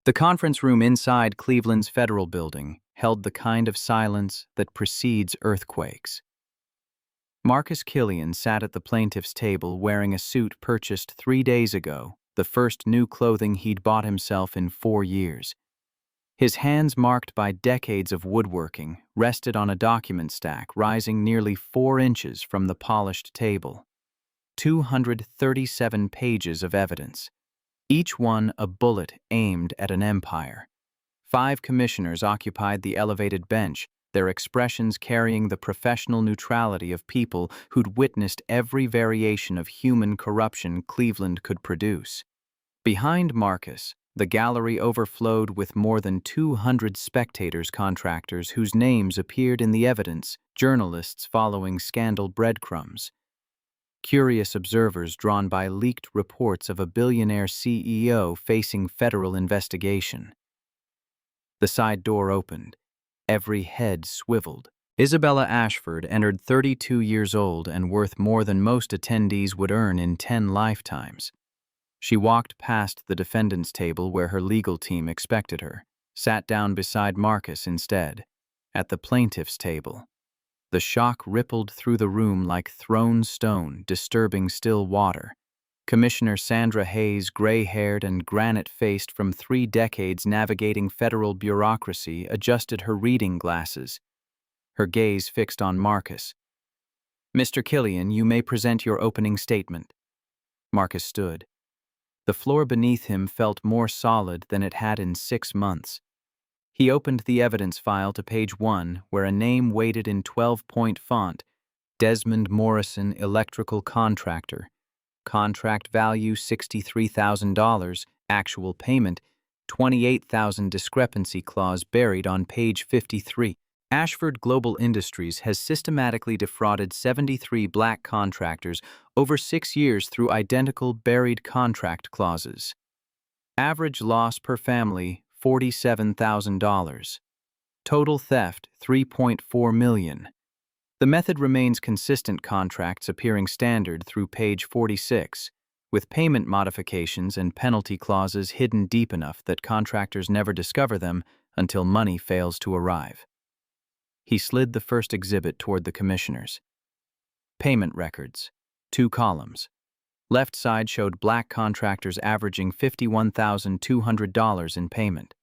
The conference room inside Cleveland's Federal Building held the kind of silence that precedes earthquakes. Marcus Killian sat at the plaintiff's table wearing a suit purchased 3 days ago, the first new clothing he'd bought himself in 4 years. His hands, marked by decades of woodworking, rested on a document stack rising nearly 4 inches from the polished table. 237 pages of evidence, each one a bullet aimed at an empire. 5 commissioners occupied the elevated bench, their expressions carrying the professional neutrality of people who'd witnessed every variation of human corruption Cleveland could produce. Behind Marcus, the gallery overflowed with more than 200 spectators, contractors whose names appeared in the evidence, journalists following scandal breadcrumbs, curious observers drawn by leaked reports of a billionaire CEO facing federal investigation. The side door opened. Every head swiveled. Isabella Ashford entered, 32 years old and worth more than most attendees would earn in 10 lifetimes. She walked past the defendant's table where her legal team expected her, sat down beside Marcus instead, at the plaintiff's table. The shock rippled through the room like thrown stone, disturbing still water. Commissioner Sandra Hayes, gray-haired and granite-faced from 3 decades navigating federal bureaucracy, adjusted her reading glasses, her gaze fixed on Marcus. "Mr. Killian, you may present your opening statement." Marcus stood. The floor beneath him felt more solid than it had in 6 months. He opened the evidence file to page 1, where a name waited in 12-point font: Desmond Morrison, electrical contractor. Contract value $63,000, actual payment $28,000. Discrepancy clause buried on page 53. Ashford Global Industries has systematically defrauded 73 black contractors over 6 years through identical buried contract clauses. Average loss per family, $47,000. Total theft, $3.4 million. The method remains consistent, contracts appearing standard through page 46, with payment modifications and penalty clauses hidden deep enough that contractors never discover them until money fails to arrive. He slid the first exhibit toward the commissioners. Payment records, 2 columns. Left side showed black contractors averaging $51,200 in payment.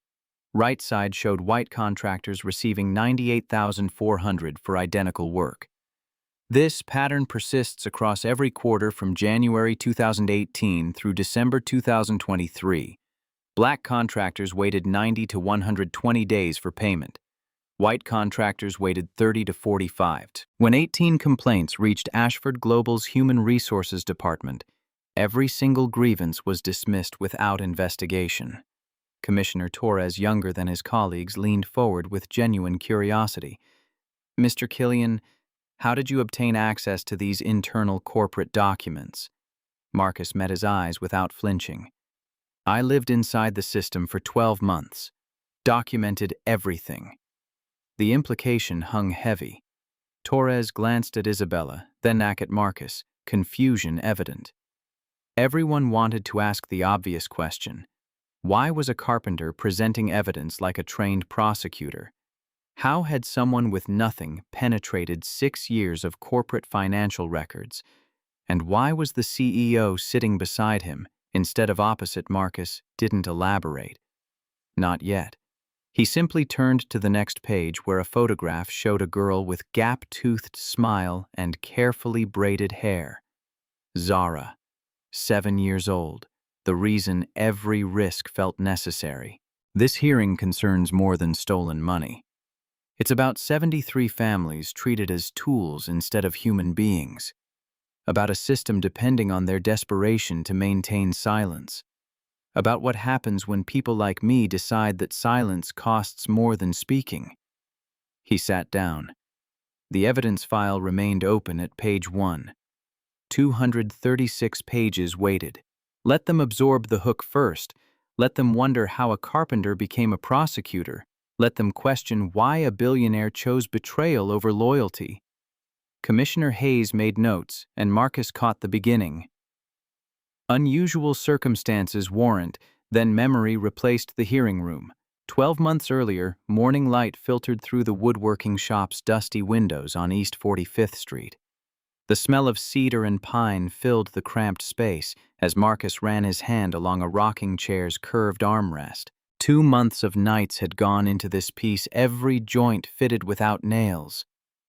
Right side showed white contractors receiving $98,400 for identical work. This pattern persists across every quarter from January 2018 through December 2023. Black contractors waited 90 to 120 days for payment. White contractors waited 30 to 45. When 18 complaints reached Ashford Global's Human Resources Department, every single grievance was dismissed without investigation. Commissioner Torres, younger than his colleagues, leaned forward with genuine curiosity. "Mr. Killian, how did you obtain access to these internal corporate documents?" Marcus met his eyes without flinching. "I lived inside the system for 12 months. Documented everything." The implication hung heavy. Torres glanced at Isabella, then back at Marcus, confusion evident. Everyone wanted to ask the obvious question. Why was a carpenter presenting evidence like a trained prosecutor? How had someone with nothing penetrated 6 years of corporate financial records? And why was the CEO sitting beside him instead of opposite? Marcus didn't elaborate. Not yet. He simply turned to the next page where a photograph showed a girl with gap-toothed smile and carefully braided hair. Zara, 7 years old, the reason every risk felt necessary. This hearing concerns more than stolen money. It's about 73 families treated as tools instead of human beings. About a system depending on their desperation to maintain silence. About what happens when people like me decide that silence costs more than speaking. He sat down. The evidence file remained open at page 1. 236 pages waited. Let them absorb the hook first. Let them wonder how a carpenter became a prosecutor. Let them question why a billionaire chose betrayal over loyalty. Commissioner Hayes made notes, and Marcus caught the beginning. Unusual circumstances warrant Then memory replaced the hearing room. 12 months earlier, morning light filtered through the woodworking shop's dusty windows on East 45th Street. The smell of cedar and pine filled the cramped space as Marcus ran his hand along a rocking chair's curved armrest. 2 months of nights had gone into this piece, every joint fitted without nails,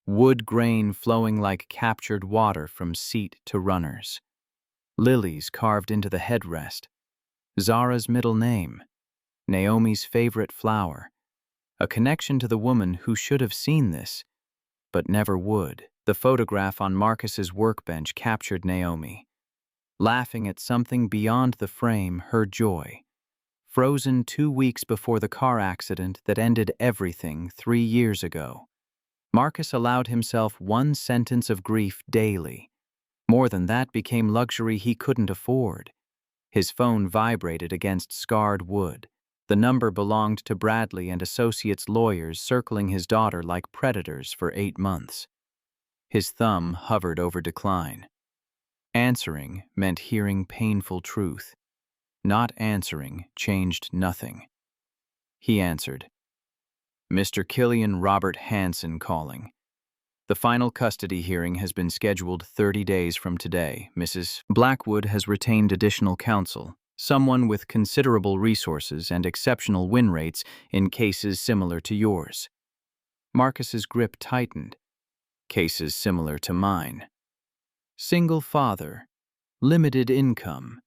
wood grain flowing like captured water from seat to runners. Lilies carved into the headrest. Zara's middle name. Naomi's favorite flower. A connection to the woman who should have seen this, but never would. The photograph on Marcus's workbench captured Naomi, laughing at something beyond the frame, her joy. Frozen 2 weeks before the car accident that ended everything 3 years ago. Marcus allowed himself 1 sentence of grief daily. More than that became luxury he couldn't afford. His phone vibrated against scarred wood. The number belonged to Bradley and Associates lawyers circling his daughter like predators for 8 months. His thumb hovered over decline. Answering meant hearing painful truth. Not answering changed nothing. He answered. Mr. Killian Robert Hansen calling. The final custody hearing has been scheduled 30 days from today. Mrs. Blackwood has retained additional counsel, someone with considerable resources and exceptional win rates in cases similar to yours. Marcus's grip tightened. Cases similar to mine. Single father, limited income,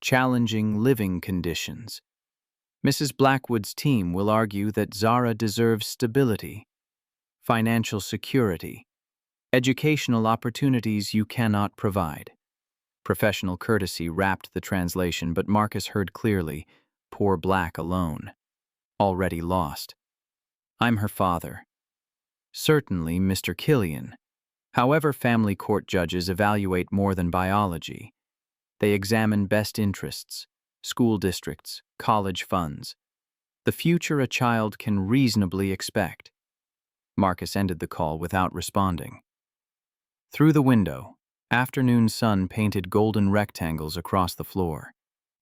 challenging living conditions. Mrs. Blackwood's team will argue that Zara deserves stability, financial security, educational opportunities you cannot provide. Professional courtesy wrapped the translation, but Marcus heard clearly, poor Black alone. Already lost. I'm her father. Certainly, Mr. Killian. However, family court judges evaluate more than biology. They examine best interests, school districts, college funds, the future a child can reasonably expect. Marcus ended the call without responding. Through the window, afternoon sun painted golden rectangles across the floor.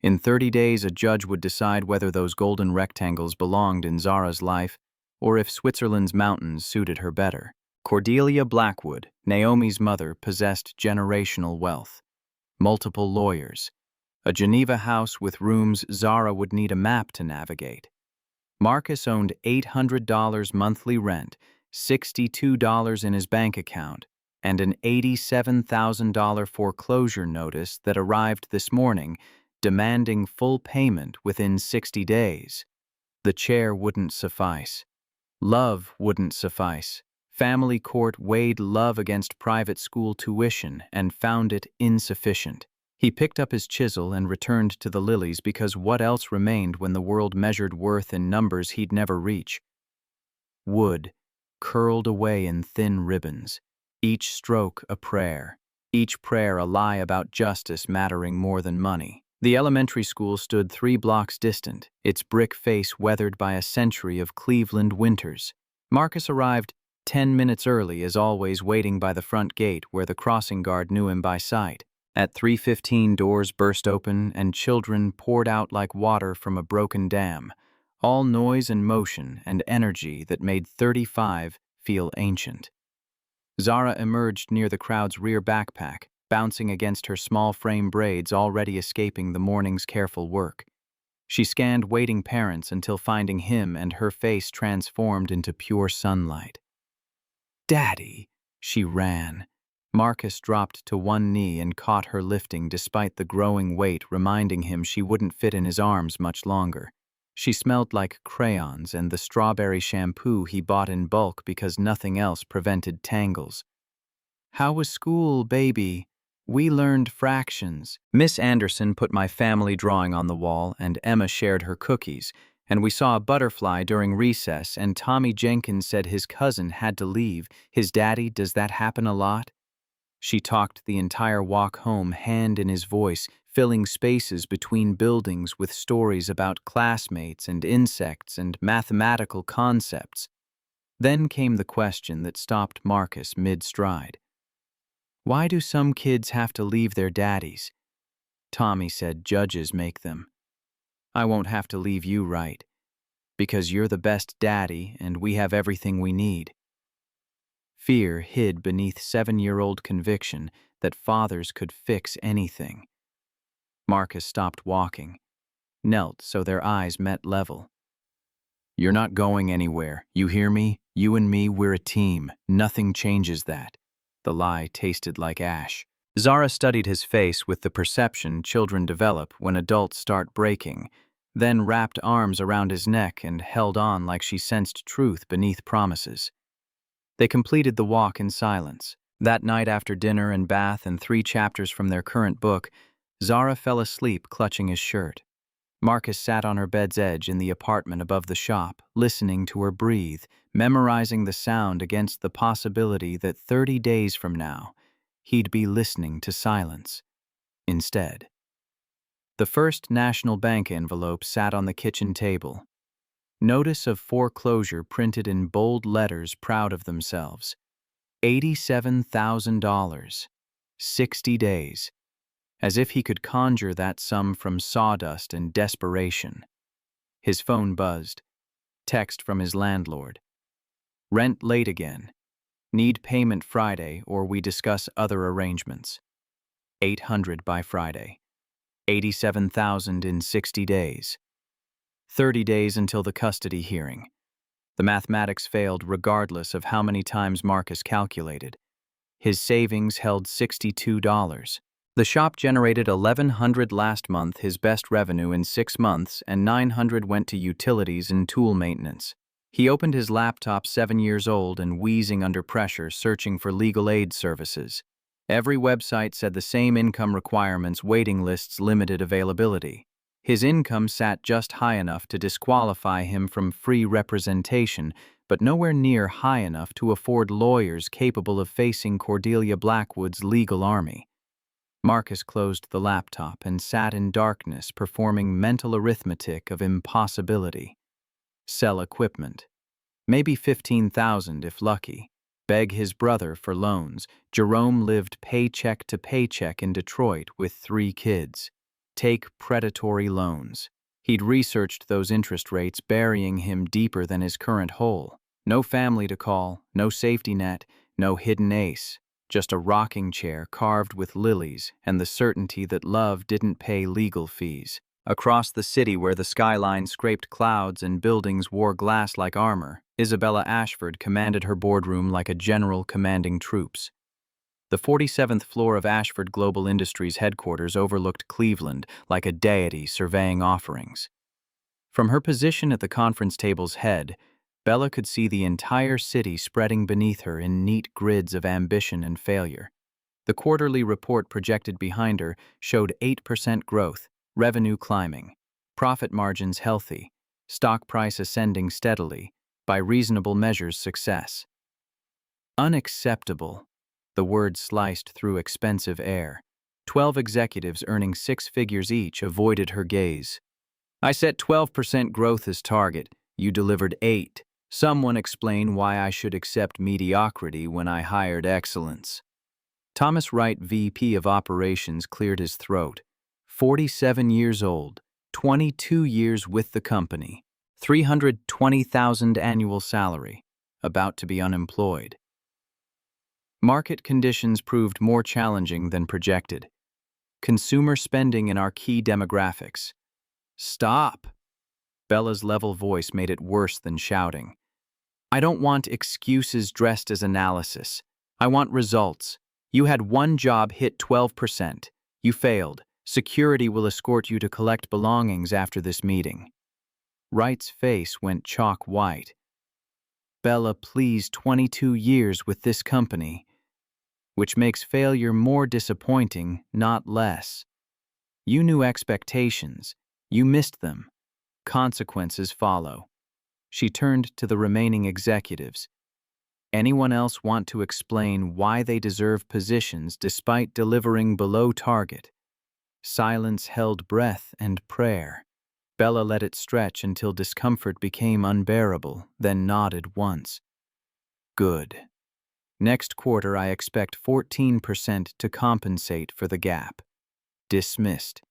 In 30 days, a judge would decide whether those golden rectangles belonged in Zara's life or if Switzerland's mountains suited her better. Cordelia Blackwood, Naomi's mother, possessed generational wealth. Multiple lawyers. A Geneva house with rooms Zara would need a map to navigate. Marcus owned $800 monthly rent, $62 in his bank account, and an $87,000 foreclosure notice that arrived this morning, demanding full payment within 60 days. The chair wouldn't suffice. Love wouldn't suffice. Family court weighed love against private school tuition and found it insufficient. He picked up his chisel and returned to the lilies because what else remained when the world measured worth in numbers he'd never reach? Wood, curled away in thin ribbons, each stroke a prayer, each prayer a lie about justice mattering more than money. The elementary school stood 3 blocks distant, its brick face weathered by a century of Cleveland winters. Marcus arrived 10 minutes early, as always, waiting by the front gate where the crossing guard knew him by sight. At 3:15, doors burst open and children poured out like water from a broken dam, all noise and motion and energy that made 35 feel ancient. Zara emerged near the crowd's rear backpack, bouncing against her small frame braids already escaping the morning's careful work. She scanned waiting parents until finding him, and her face transformed into pure sunlight. "Daddy!" She ran. Marcus dropped to one knee and caught her lifting despite the growing weight reminding him she wouldn't fit in his arms much longer. She smelled like crayons and the strawberry shampoo he bought in bulk because nothing else prevented tangles. "How was school, baby?" "We learned fractions." Miss Anderson put my family drawing on the wall, and Emma shared her cookies, and we saw a butterfly during recess, and Tommy Jenkins said his cousin had to leave. His daddy, does that happen a lot? She talked the entire walk home, hand in his voice, filling spaces between buildings with stories about classmates and insects and mathematical concepts. Then came the question that stopped Marcus mid-stride. "Why do some kids have to leave their daddies?" Tommy said judges make them. I won't have to leave you, right? Because you're the best daddy and we have everything we need. Fear hid beneath 7-year-old conviction that fathers could fix anything. Marcus stopped walking, knelt so their eyes met level. You're not going anywhere, you hear me? You and me, we're a team. Nothing changes that. The lie tasted like ash. Zara studied his face with the perception children develop when adults start breaking, then wrapped arms around his neck and held on like she sensed truth beneath promises. They completed the walk in silence. That night, after dinner and bath and 3 chapters from their current book, Zara fell asleep clutching his shirt. Marcus sat on her bed's edge in the apartment above the shop, listening to her breathe, memorizing the sound against the possibility that 30 days from now, he'd be listening to silence instead. The First National Bank envelope sat on the kitchen table. Notice of foreclosure printed in bold letters proud of themselves. $87,000. 60 days. As if he could conjure that sum from sawdust and desperation. His phone buzzed. Text from his landlord. Rent late again. Need payment Friday or we discuss other arrangements. 800 by Friday. 87,000 in 60 days. 30 days until the custody hearing. The mathematics failed regardless of how many times Marcus calculated. His savings held $62. The shop generated $1,100 last month, his best revenue in 6 months, and $900 went to utilities and tool maintenance. He opened his laptop 7 years old and wheezing under pressure, searching for legal aid services. Every website said the same income requirements, waiting lists, limited availability. His income sat just high enough to disqualify him from free representation, but nowhere near high enough to afford lawyers capable of facing Cordelia Blackwood's legal army. Marcus closed the laptop and sat in darkness, performing mental arithmetic of impossibility. Sell equipment. Maybe $15,000 if lucky. Beg his brother for loans. Jerome lived paycheck to paycheck in Detroit with 3 kids. Take predatory loans. He'd researched those interest rates, burying him deeper than his current hole. No family to call, no safety net, no hidden ace. Just a rocking chair carved with lilies and the certainty that love didn't pay legal fees. Across the city where the skyline scraped clouds and buildings wore glass like armor, Isabella Ashford commanded her boardroom like a general commanding troops. The 47th floor of Ashford Global Industries headquarters overlooked Cleveland like a deity surveying offerings. From her position at the conference table's head, Bella could see the entire city spreading beneath her in neat grids of ambition and failure. The quarterly report projected behind her showed 8% growth, revenue climbing, profit margins healthy, stock price ascending steadily, by reasonable measures success. Unacceptable, the word sliced through expensive air. 12 executives earning 6 figures each avoided her gaze. I set 12% growth as target, you delivered 8. Someone explain why I should accept mediocrity when I hired excellence. Thomas Wright, VP of Operations, cleared his throat. 47 years old, 22 years with the company, $320,000 annual salary, about to be unemployed. Market conditions proved more challenging than projected. Consumer spending in our key demographics. Stop! Bella's level voice made it worse than shouting. I don't want excuses dressed as analysis. I want results. You had one job hit 12%. You failed. Security will escort you to collect belongings after this meeting. Wright's face went chalk white. Bella, please, 22 years with this company. Which makes failure more disappointing, not less. You knew expectations. You missed them. Consequences follow. She turned to the remaining executives. Anyone else want to explain why they deserve positions despite delivering below target? Silence held breath and prayer. Bella let it stretch until discomfort became unbearable, then nodded once. Good. Next quarter I expect 14% to compensate for the gap. Dismissed.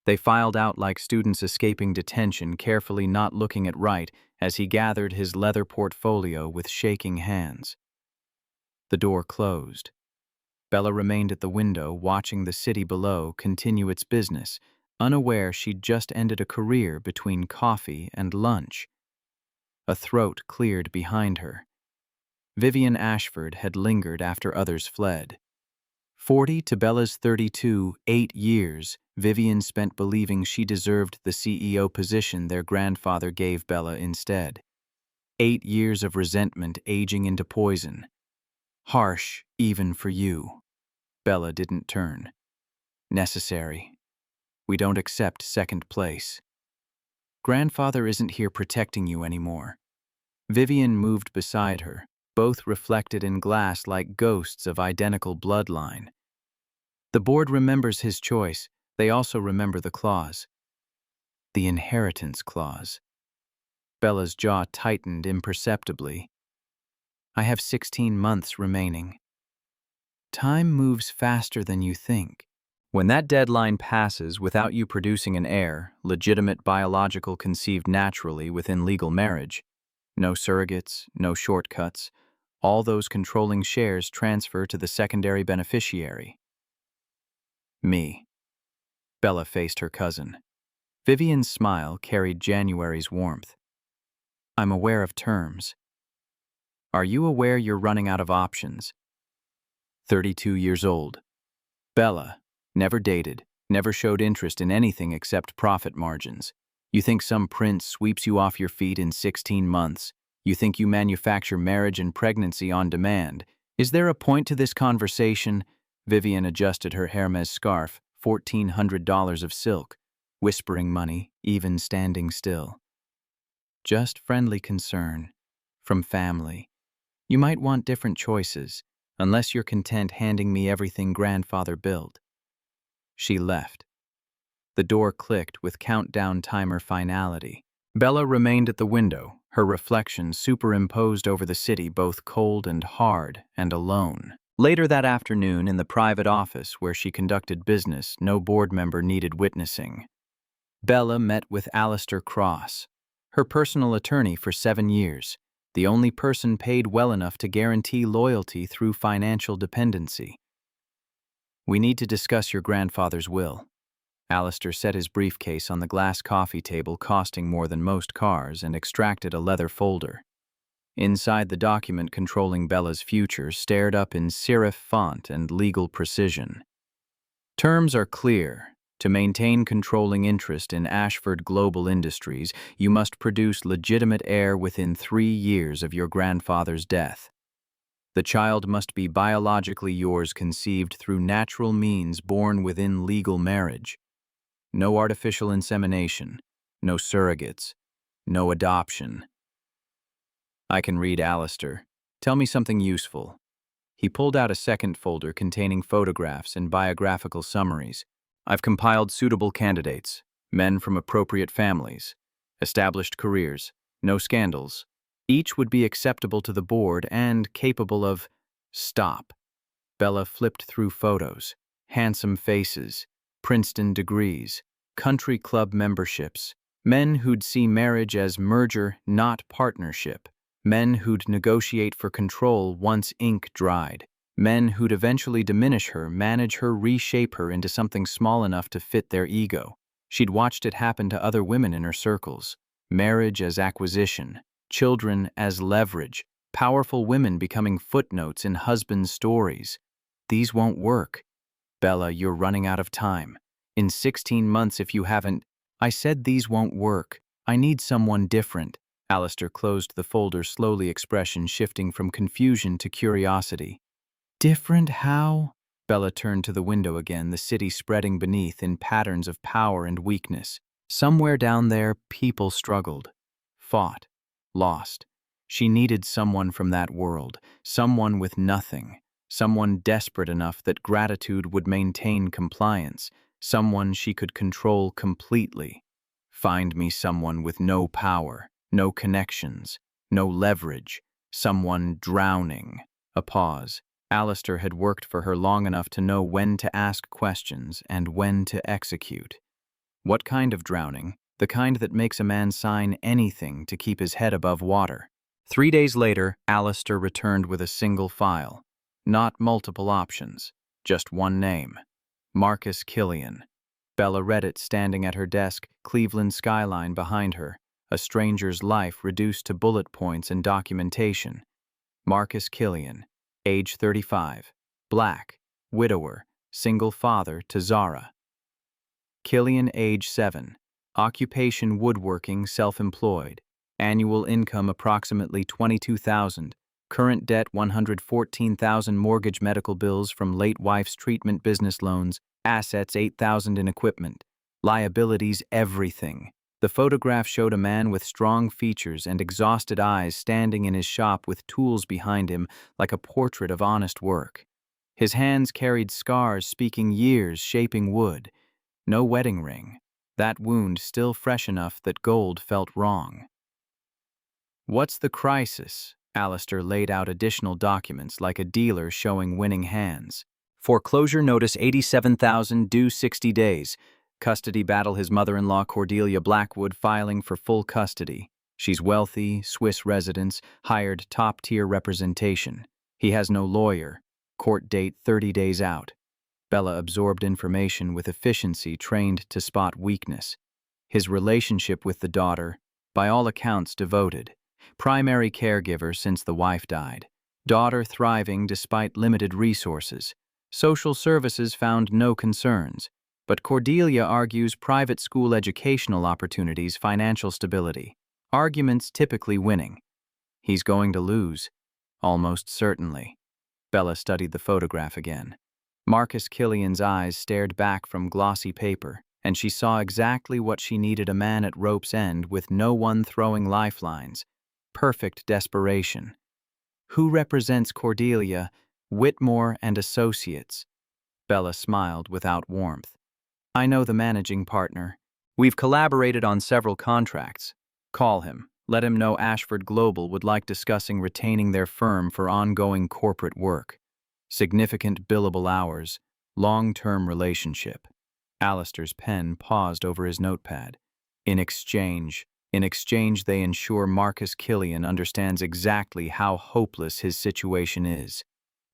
They filed out like students escaping detention, carefully not looking at Wright as he gathered his leather portfolio with shaking hands. The door closed. Bella remained at the window, watching the city below continue its business, unaware she'd just ended a career between coffee and lunch. A throat cleared behind her. Vivian Ashford had lingered after others fled. 40 to Bella's 32, 8 years, Vivian spent believing she deserved the CEO position their grandfather gave Bella instead. 8 years of resentment aging into poison. Harsh, even for you. Bella didn't turn. Necessary. We don't accept second place. Grandfather isn't here protecting you anymore. Vivian moved beside her, both reflected in glass like ghosts of identical bloodline. The board remembers his choice. They also remember the clause. The inheritance clause. Bella's jaw tightened imperceptibly. I have 16 months remaining. Time moves faster than you think. When that deadline passes without you producing an heir, legitimate biological conceived naturally within legal marriage, no surrogates, no shortcuts, all those controlling shares transfer to the secondary beneficiary. Me. Bella faced her cousin. Vivian's smile carried January's warmth. I'm aware of terms. Are you aware you're running out of options? 32 years old. Bella, never dated, never showed interest in anything except profit margins. You think some prince sweeps you off your feet in 16 months? You think you manufacture marriage and pregnancy on demand? Is there a point to this conversation? Vivian adjusted her Hermes scarf, $1,400 of silk, whispering money, even standing still. Just friendly concern. From family. You might want different choices, unless you're content handing me everything grandfather built. She left. The door clicked with countdown timer finality. Bella remained at the window, her reflection superimposed over the city, both cold and hard and alone. Later that afternoon, in the private office where she conducted business, no board member needed witnessing. Bella met with Alistair Cross, her personal attorney for 7 years, the only person paid well enough to guarantee loyalty through financial dependency. We need to discuss your grandfather's will. Alistair set his briefcase on the glass coffee table costing more than most cars and extracted a leather folder. Inside, the document controlling Bella's future stared up in serif font and legal precision. Terms are clear. To maintain controlling interest in Ashford Global Industries, you must produce legitimate heir within 3 years of your grandfather's death. The child must be biologically yours, conceived through natural means, born within legal marriage. No artificial insemination, no surrogates, no adoption. I can read, Alistair. Tell me something useful. He pulled out a second folder containing photographs and biographical summaries. I've compiled suitable candidates, men from appropriate families, established careers, no scandals. Each would be acceptable to the board and capable of... Stop. Bella flipped through photos. Handsome faces, Princeton degrees, country club memberships, men who'd see marriage as merger, not partnership, men who'd negotiate for control once ink dried, men who'd eventually diminish her, manage her, reshape her into something small enough to fit their ego. She'd watched it happen to other women in her circles. Marriage as acquisition, children as leverage, powerful women becoming footnotes in husbands' stories. These won't work. Bella, you're running out of time. In 16 months if you haven't... I said these won't work. I need someone different. Alistair closed the folder slowly, expression shifting from confusion to curiosity. Different how? Bella turned to the window again, the city spreading beneath in patterns of power and weakness. Somewhere down there, people struggled, fought, lost. She needed someone from that world, someone with nothing, someone desperate enough that gratitude would maintain compliance, someone she could control completely. Find me someone with no power, no connections, no leverage, someone drowning. A pause. Alistair had worked for her long enough to know when to ask questions and when to execute. What kind of drowning? The kind that makes a man sign anything to keep his head above water. 3 days later, Alistair returned with a single file. Not multiple options, just one name. Marcus Killian. Bella read it standing at her desk, Cleveland skyline behind her, a stranger's life reduced to bullet points and documentation. Marcus Killian, age 35, black, widower, single father to Zara. Killian, age 7, occupation woodworking, self-employed, annual income approximately $22,000, current debt $114,000, mortgage, medical bills from late wife's treatment, business loans, assets $8,000 in equipment, liabilities everything. The photograph showed a man with strong features and exhausted eyes standing in his shop with tools behind him like a portrait of honest work. His hands carried scars speaking years shaping wood. No wedding ring. That wound still fresh enough that gold felt wrong. What's the crisis? Alistair laid out additional documents like a dealer showing winning hands. Foreclosure notice $87,000 due 60 days. Custody battle, his mother-in-law Cordelia Blackwood filing for full custody. She's wealthy, Swiss residence, hired top-tier representation. He has no lawyer. Court date 30 days out. Bella absorbed information with efficiency, trained to spot weakness. His relationship with the daughter, by all accounts devoted. Primary caregiver since the wife died. Daughter thriving despite limited resources. Social services found no concerns. But Cordelia argues private school educational opportunities, financial stability. Arguments typically winning. He's going to lose. Almost certainly. Bella studied the photograph again. Marcus Killian's eyes stared back from glossy paper, and she saw exactly what she needed: a man at rope's end with no one throwing lifelines. Perfect desperation. Who represents Cordelia? Whitmore and Associates. Bella smiled without warmth. I know the managing partner. We've collaborated on several contracts. Call him. Let him know Ashford Global would like discussing retaining their firm for ongoing corporate work. Significant billable hours. Long-term relationship. Alistair's pen paused over his notepad. In exchange they ensure Marcus Killian understands exactly how hopeless his situation is.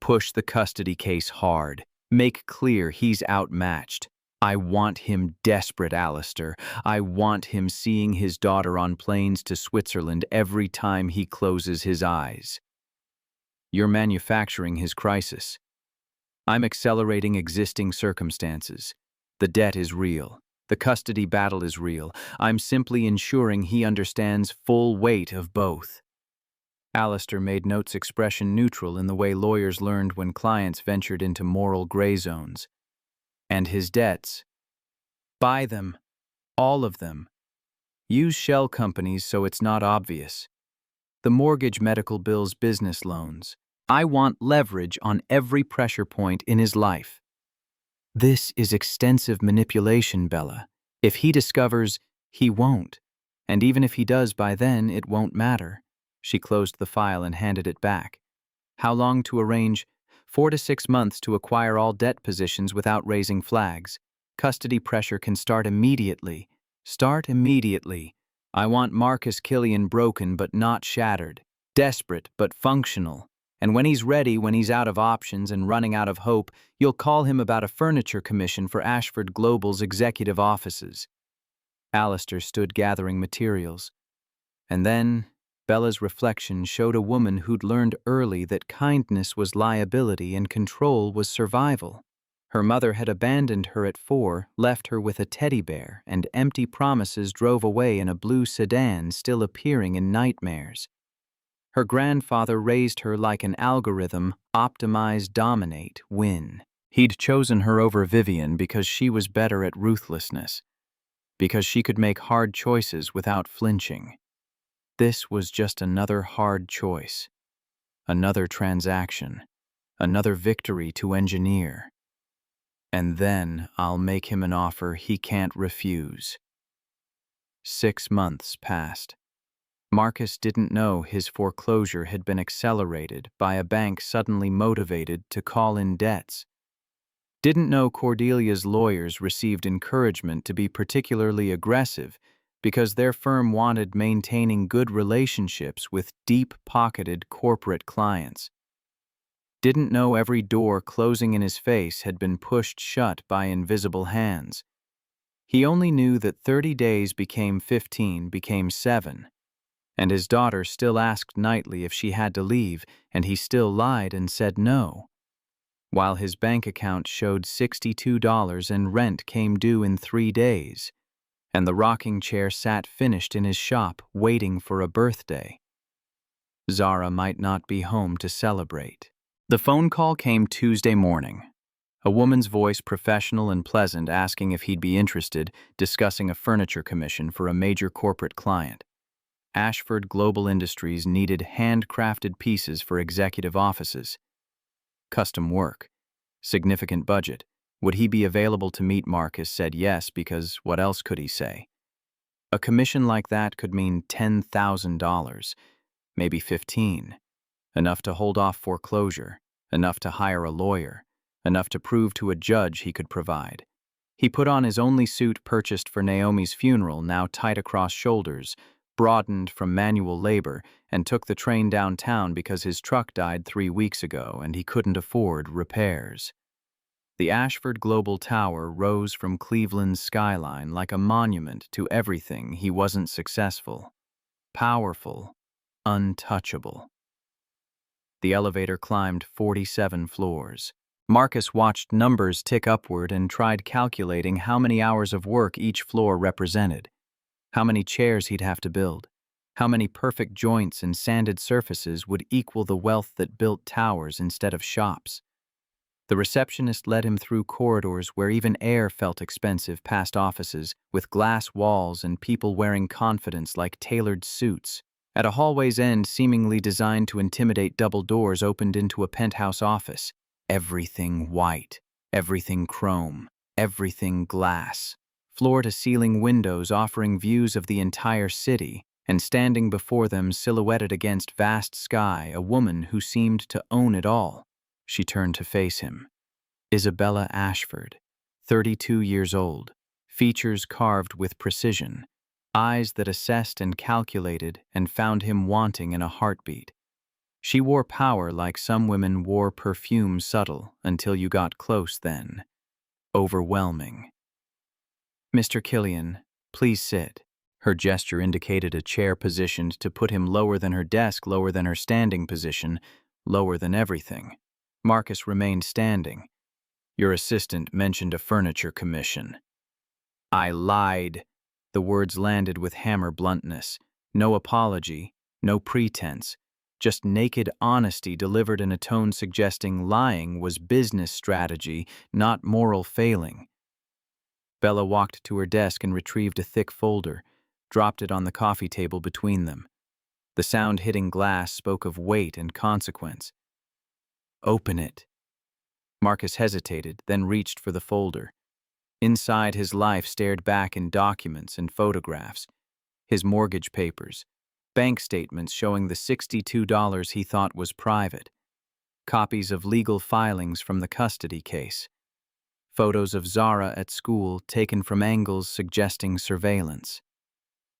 Push the custody case hard. Make clear he's outmatched. I want him desperate, Alistair. I want him seeing his daughter on planes to Switzerland every time he closes his eyes. You're manufacturing his crisis. I'm accelerating existing circumstances. The debt is real. The custody battle is real. I'm simply ensuring he understands full weight of both. Alistair made notes expression neutral in the way lawyers learned when clients ventured into moral gray zones. And his debts. Buy them. All of them. Use shell companies so it's not obvious. The mortgage, medical bills, business loans. I want leverage on every pressure point in his life. This is extensive manipulation, Bella. If he discovers, he won't. And even if he does by then, it won't matter. She closed the file and handed it back. How long to arrange? 4 to 6 months to acquire all debt positions without raising flags. Custody pressure can start immediately. Start immediately. I want Marcus Killian broken but not shattered. Desperate but functional. And when he's ready, when he's out of options and running out of hope, you'll call him about a furniture commission for Ashford Global's executive offices. Alistair stood gathering materials. And then Bella's reflection showed a woman who'd learned early that kindness was liability and control was survival. Her mother had abandoned her at 4, left her with a teddy bear, and empty promises drove away in a blue sedan still appearing in nightmares. Her grandfather raised her like an algorithm: optimize, dominate, win. He'd chosen her over Vivian because she was better at ruthlessness, because she could make hard choices without flinching. This was just another hard choice, another transaction, another victory to engineer. And then I'll make him an offer he can't refuse. 6 months passed. Marcus didn't know his foreclosure had been accelerated by a bank suddenly motivated to call in debts. Didn't know Cordelia's lawyers received encouragement to be particularly aggressive because their firm wanted maintaining good relationships with deep-pocketed corporate clients. Didn't know every door closing in his face had been pushed shut by invisible hands. He only knew that 30 days became 15, became 7, and his daughter still asked nightly if she had to leave, and he still lied and said no, while his bank account showed $62 and rent came due in 3 days, and the rocking chair sat finished in his shop waiting for a birthday. Zara might not be home to celebrate. The phone call came Tuesday morning. A woman's voice, professional and pleasant, asking if he'd be interested, discussing a furniture commission for a major corporate client. Ashford Global Industries needed handcrafted pieces for executive offices. Custom work. Significant budget. Would he be available to meet? Marcus said yes, because what else could he say? A commission like that could mean $10,000, maybe 15. Enough to hold off foreclosure, enough to hire a lawyer, enough to prove to a judge he could provide. He put on his only suit purchased for Naomi's funeral, now tight across shoulders, broadened from manual labor, and took the train downtown because his truck died 3 weeks ago and he couldn't afford repairs. The Ashford Global Tower rose from Cleveland's skyline like a monument to everything he wasn't successful, powerful, untouchable. The elevator climbed 47 floors. Marcus watched numbers tick upward and tried calculating how many hours of work each floor represented, how many chairs he'd have to build, how many perfect joints and sanded surfaces would equal the wealth that built towers instead of shops. The receptionist led him through corridors where even air felt expensive, past offices with glass walls and people wearing confidence like tailored suits. At a hallway's end, seemingly designed to intimidate, double doors opened into a penthouse office. Everything white, everything chrome, everything glass. Floor-to-ceiling windows offering views of the entire city, and standing before them, silhouetted against vast sky, a woman who seemed to own it all. She turned to face him. Isabella Ashford, 32 years old, features carved with precision, eyes that assessed and calculated and found him wanting in a heartbeat. She wore power like some women wore perfume, subtle until you got close, then overwhelming. "Mr. Killian, please sit." Her gesture indicated a chair positioned to put him lower than her desk, lower than her standing position, lower than everything. Marcus remained standing. "Your assistant mentioned a furniture commission." "I lied." The words landed with hammer bluntness. No apology, no pretense, just naked honesty delivered in a tone suggesting lying was business strategy, not moral failing. Bella walked to her desk and retrieved a thick folder, dropped it on the coffee table between them. The sound hitting glass spoke of weight and consequence. "Open it." Marcus hesitated, then reached for the folder. Inside, his life stared back in documents and photographs, his mortgage papers, bank statements showing the $62 he thought was private, copies of legal filings from the custody case, photos of Zara at school taken from angles suggesting surveillance,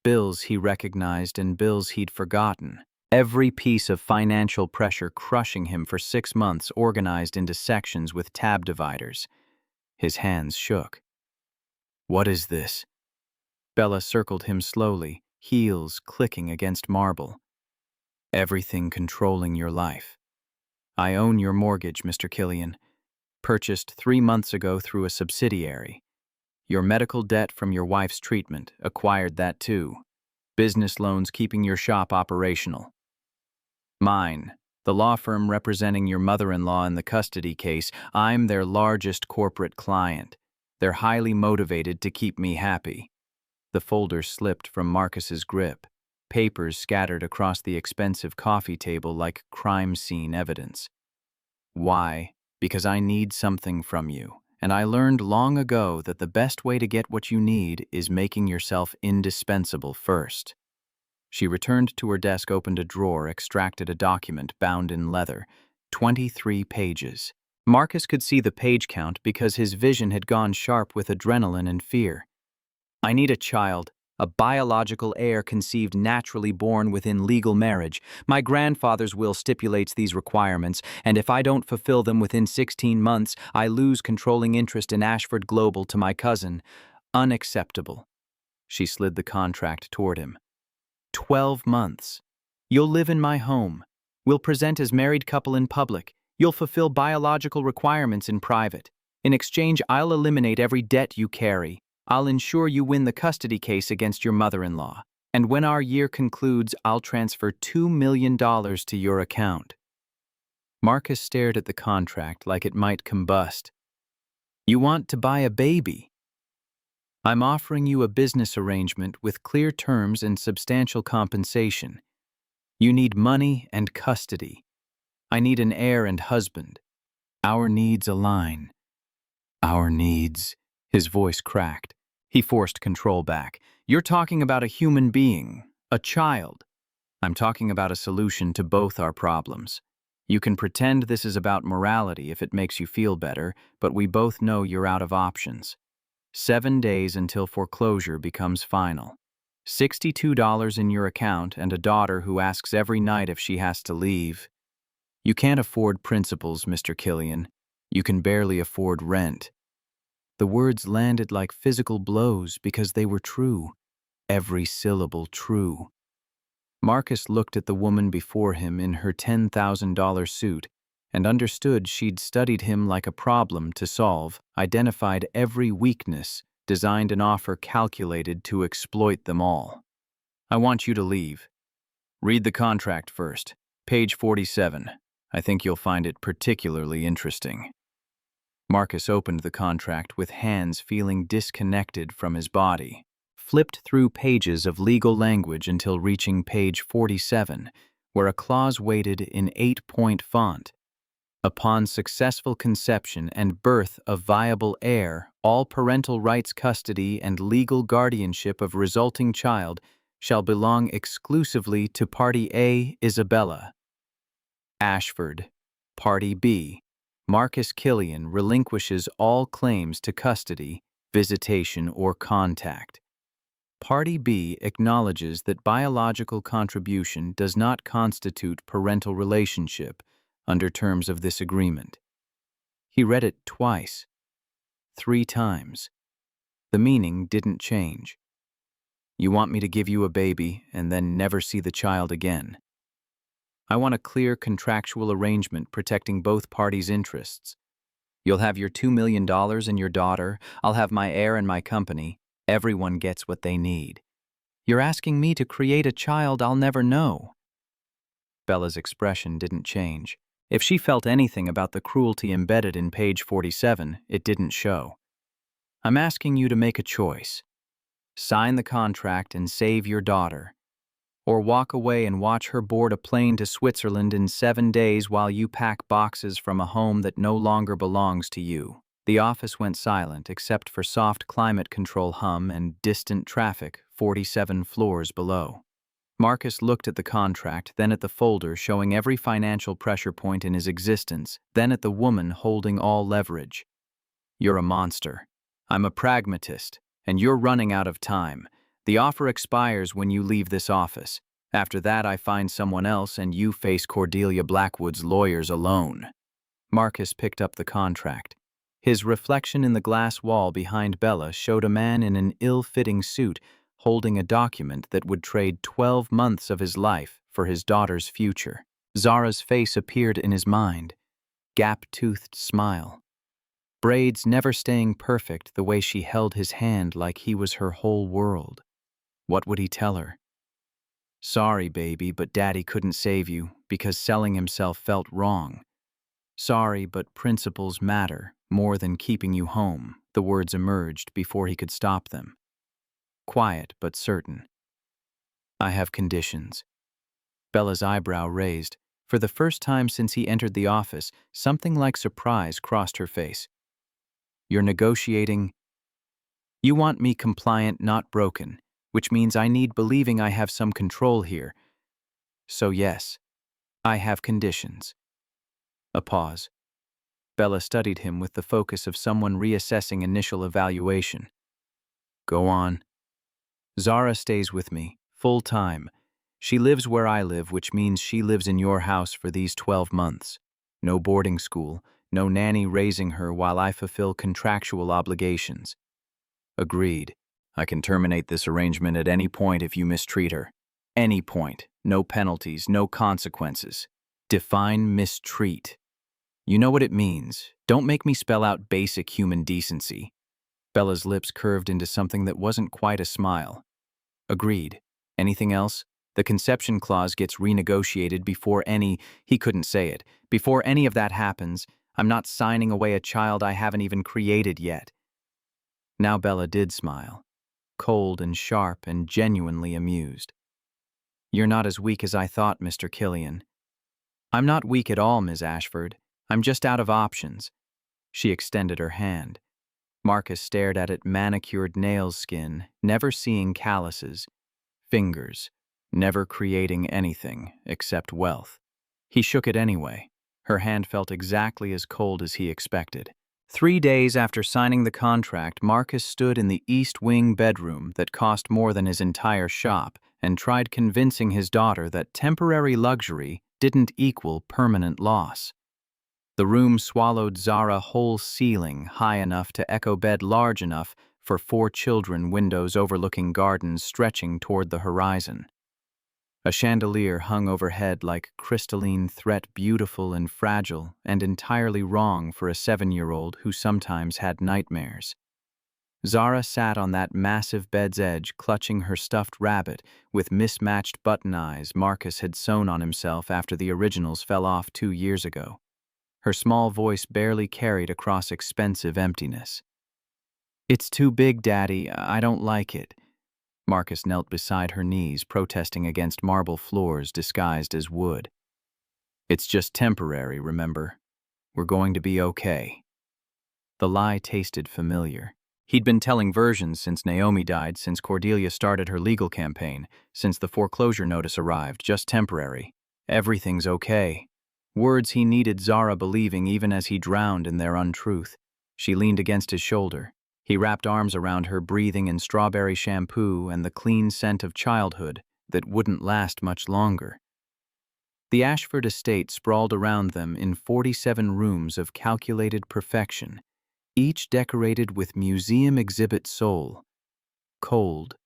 bills he recognized and bills he'd forgotten, every piece of financial pressure crushing him for 6 months, organized into sections with tab dividers. His hands shook. "What is this?" Bella circled him slowly, heels clicking against marble. "Everything controlling your life. I own your mortgage, Mr. Killian. Purchased 3 months ago through a subsidiary. Your medical debt from your wife's treatment, acquired that too. Business loans keeping your shop operational. Mine, the law firm representing your mother-in-law in the custody case, I'm their largest corporate client. They're highly motivated to keep me happy." The folder slipped from Marcus's grip, papers scattered across the expensive coffee table like crime scene evidence. "Why? Because I need something from you, and I learned long ago that the best way to get what you need is making yourself indispensable first." She returned to her desk, opened a drawer, extracted a document bound in leather, 23 pages. Marcus could see the page count because his vision had gone sharp with adrenaline and fear. I need a child, a biological heir conceived naturally born within legal marriage. My grandfather's will stipulates these requirements, and if I don't fulfill them within 16 months, I lose controlling interest in Ashford Global to my cousin. Unacceptable. She slid the contract toward him. 12 months. You'll live in my home. We'll present as married couple in public. You'll fulfill biological requirements in private. In exchange, I'll eliminate every debt you carry. I'll ensure you win the custody case against your mother-in-law. And when our year concludes, I'll transfer $2 million to your account. Marcus stared at the contract like it might combust. You want to buy a baby? I'm offering you a business arrangement with clear terms and substantial compensation. You need money and custody. I need an heir and husband. Our needs align. Our needs. His voice cracked. He forced control back. You're talking about a human being, a child. I'm talking about a solution to both our problems. You can pretend this is about morality if it makes you feel better, but we both know you're out of options. 7 days until foreclosure becomes final. $62 in your account and a daughter who asks every night if she has to leave. You can't afford principals, Mr. Killian. You can barely afford rent. The words landed like physical blows because they were true. Every syllable true. Marcus looked at the woman before him in her $10,000 suit and understood she'd studied him like a problem to solve, identified every weakness, designed an offer calculated to exploit them all. I want you to leave. Read the contract first. Page 47. I think you'll find it particularly interesting. Marcus opened the contract with hands feeling disconnected from his body, flipped through pages of legal language until reaching page 47, where a clause waited in 8-point font. Upon successful conception and birth of viable heir, all parental rights, custody, and legal guardianship of resulting child shall belong exclusively to Party A, Isabella. Ashford. Party B, Marcus Killian relinquishes all claims to custody, visitation, or contact. Party B acknowledges that biological contribution does not constitute parental relationship under terms of this agreement. He read it twice, 3 times. The meaning didn't change. You want me to give you a baby and then never see the child again. I want a clear contractual arrangement protecting both parties' interests. You'll have your $2 million and your daughter. I'll have my heir and my company. Everyone gets what they need. You're asking me to create a child I'll never know. Bella's expression didn't change. If she felt anything about the cruelty embedded in page 47, it didn't show. I'm asking you to make a choice. Sign the contract and save your daughter. Or walk away and watch her board a plane to Switzerland in 7 days while you pack boxes from a home that no longer belongs to you. The office went silent except for soft climate control hum and distant traffic 47 floors below. Marcus looked at the contract, then at the folder showing every financial pressure point in his existence, then at the woman holding all leverage. You're a monster. I'm a pragmatist, and you're running out of time. The offer expires when you leave this office. After that, I find someone else and you face Cordelia Blackwood's lawyers alone. Marcus picked up the contract. His reflection in the glass wall behind Bella showed a man in an ill-fitting suit holding a document that would trade 12 months of his life for his daughter's future. Zara's face appeared in his mind, gap-toothed smile. Braids never staying perfect the way she held his hand like he was her whole world. What would he tell her? Sorry, baby, but Daddy couldn't save you because selling himself felt wrong. Sorry, but principles matter more than keeping you home, the words emerged before he could stop them. Quiet but certain. I have conditions. Bella's eyebrow raised. For the first time since he entered the office, something like surprise crossed her face. You're negotiating. You want me compliant, not broken, which means I need believing I have some control here. So yes, I have conditions. A pause. Bella studied him with the focus of someone reassessing initial evaluation. Go on. Zara stays with me, full time. She lives where I live, which means she lives in your house for these 12 months. No boarding school, no nanny raising her while I fulfill contractual obligations. Agreed. I can terminate this arrangement at any point if you mistreat her. Any point. No penalties, no consequences. Define mistreat. You know what it means. Don't make me spell out basic human decency. Bella's lips curved into something that wasn't quite a smile. Agreed. Anything else? The conception clause gets renegotiated before he couldn't say it. Before any of that happens, I'm not signing away a child I haven't even created yet. Now Bella did smile, cold and sharp and genuinely amused. You're not as weak as I thought, Mr. Killian. I'm not weak at all, Ms. Ashford. I'm just out of options. She extended her hand. Marcus stared at it, manicured nails skin, never seeing calluses, fingers, never creating anything except wealth. He shook it anyway. Her hand felt exactly as cold as he expected. 3 days after signing the contract, Marcus stood in the East Wing bedroom that cost more than his entire shop and tried convincing his daughter that temporary luxury didn't equal permanent loss. The room swallowed Zara whole ceiling high enough to echo bed large enough for 4 children, windows overlooking gardens stretching toward the horizon. A chandelier hung overhead like crystalline threat, beautiful and fragile and entirely wrong for a 7-year-old who sometimes had nightmares. Zara sat on that massive bed's edge, clutching her stuffed rabbit with mismatched button eyes Marcus had sewn on himself after the originals fell off 2 years ago. Her small voice barely carried across expensive emptiness. It's too big, Daddy. I don't like it. Marcus knelt beside her knees, protesting against marble floors disguised as wood. It's just temporary, remember? We're going to be okay. The lie tasted familiar. He'd been telling versions since Naomi died, since Cordelia started her legal campaign, since the foreclosure notice arrived, just temporary. Everything's okay. Words he needed Zara believing even as he drowned in their untruth. She leaned against his shoulder. He wrapped arms around her, breathing in strawberry shampoo and the clean scent of childhood that wouldn't last much longer. The Ashford estate sprawled around them in 47 rooms of calculated perfection, each decorated with museum exhibit soul. Cold,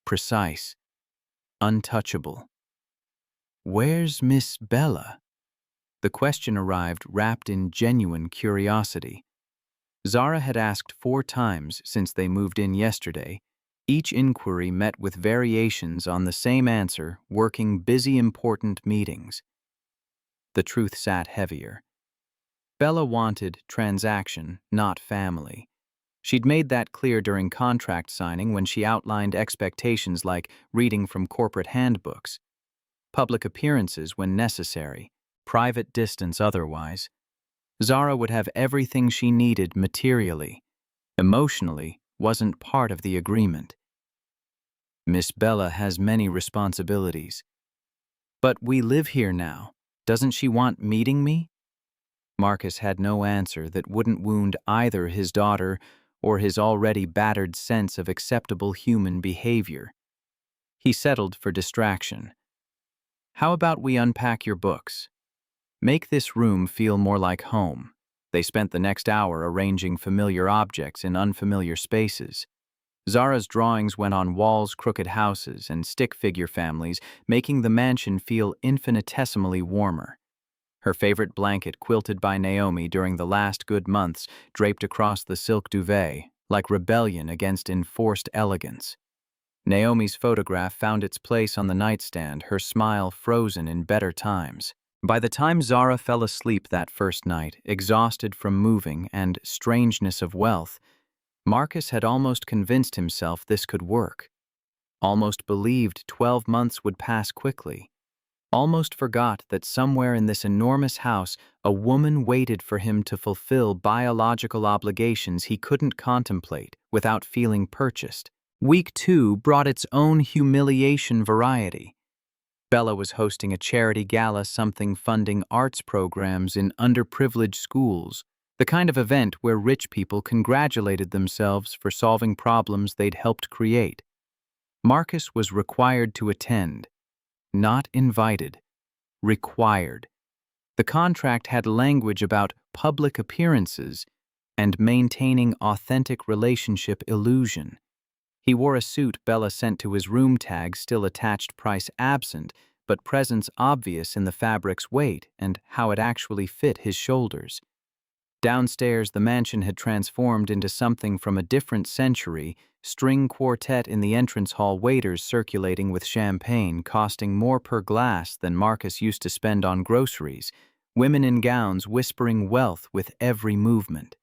precise, untouchable. Where's Miss Bella? The question arrived wrapped in genuine curiosity. Zara had asked 4 times since they moved in yesterday. Each inquiry met with variations on the same answer, working busy important meetings. The truth sat heavier. Bella wanted transaction, not family. She'd made that clear during contract signing when she outlined expectations like reading from corporate handbooks, public appearances when necessary, private distance otherwise. Zara would have everything she needed materially. Emotionally wasn't part of the agreement. Miss Bella has many responsibilities. But we live here now. Doesn't she want meeting me? Marcus had no answer that wouldn't wound either his daughter or his already battered sense of acceptable human behavior. He settled for distraction. How about we unpack your books? Make this room feel more like home. They spent the next hour arranging familiar objects in unfamiliar spaces. Zara's drawings went on walls, crooked houses, and stick figure families, making the mansion feel infinitesimally warmer. Her favorite blanket, quilted by Naomi during the last good months, draped across the silk duvet, like rebellion against enforced elegance. Naomi's photograph found its place on the nightstand, her smile frozen in better times. By the time Zara fell asleep that first night, exhausted from moving and strangeness of wealth, Marcus had almost convinced himself this could work. Almost believed 12 months would pass quickly. Almost forgot that somewhere in this enormous house, a woman waited for him to fulfill biological obligations he couldn't contemplate without feeling purchased. Week 2 brought its own humiliation variety. Bella was hosting a charity gala, something funding arts programs in underprivileged schools, The kind of event where rich people congratulated themselves for solving problems they'd helped create. Marcus was required to attend, not invited, required. The contract had language about public appearances and maintaining authentic relationship illusion. He wore a suit Bella sent to his room, tag still attached, price absent, but presence obvious in the fabric's weight and how it actually fit his shoulders. Downstairs, the mansion had transformed into something from a different century, string quartet in the entrance hall, waiters circulating with champagne costing more per glass than Marcus used to spend on groceries, women in gowns whispering wealth with every movement.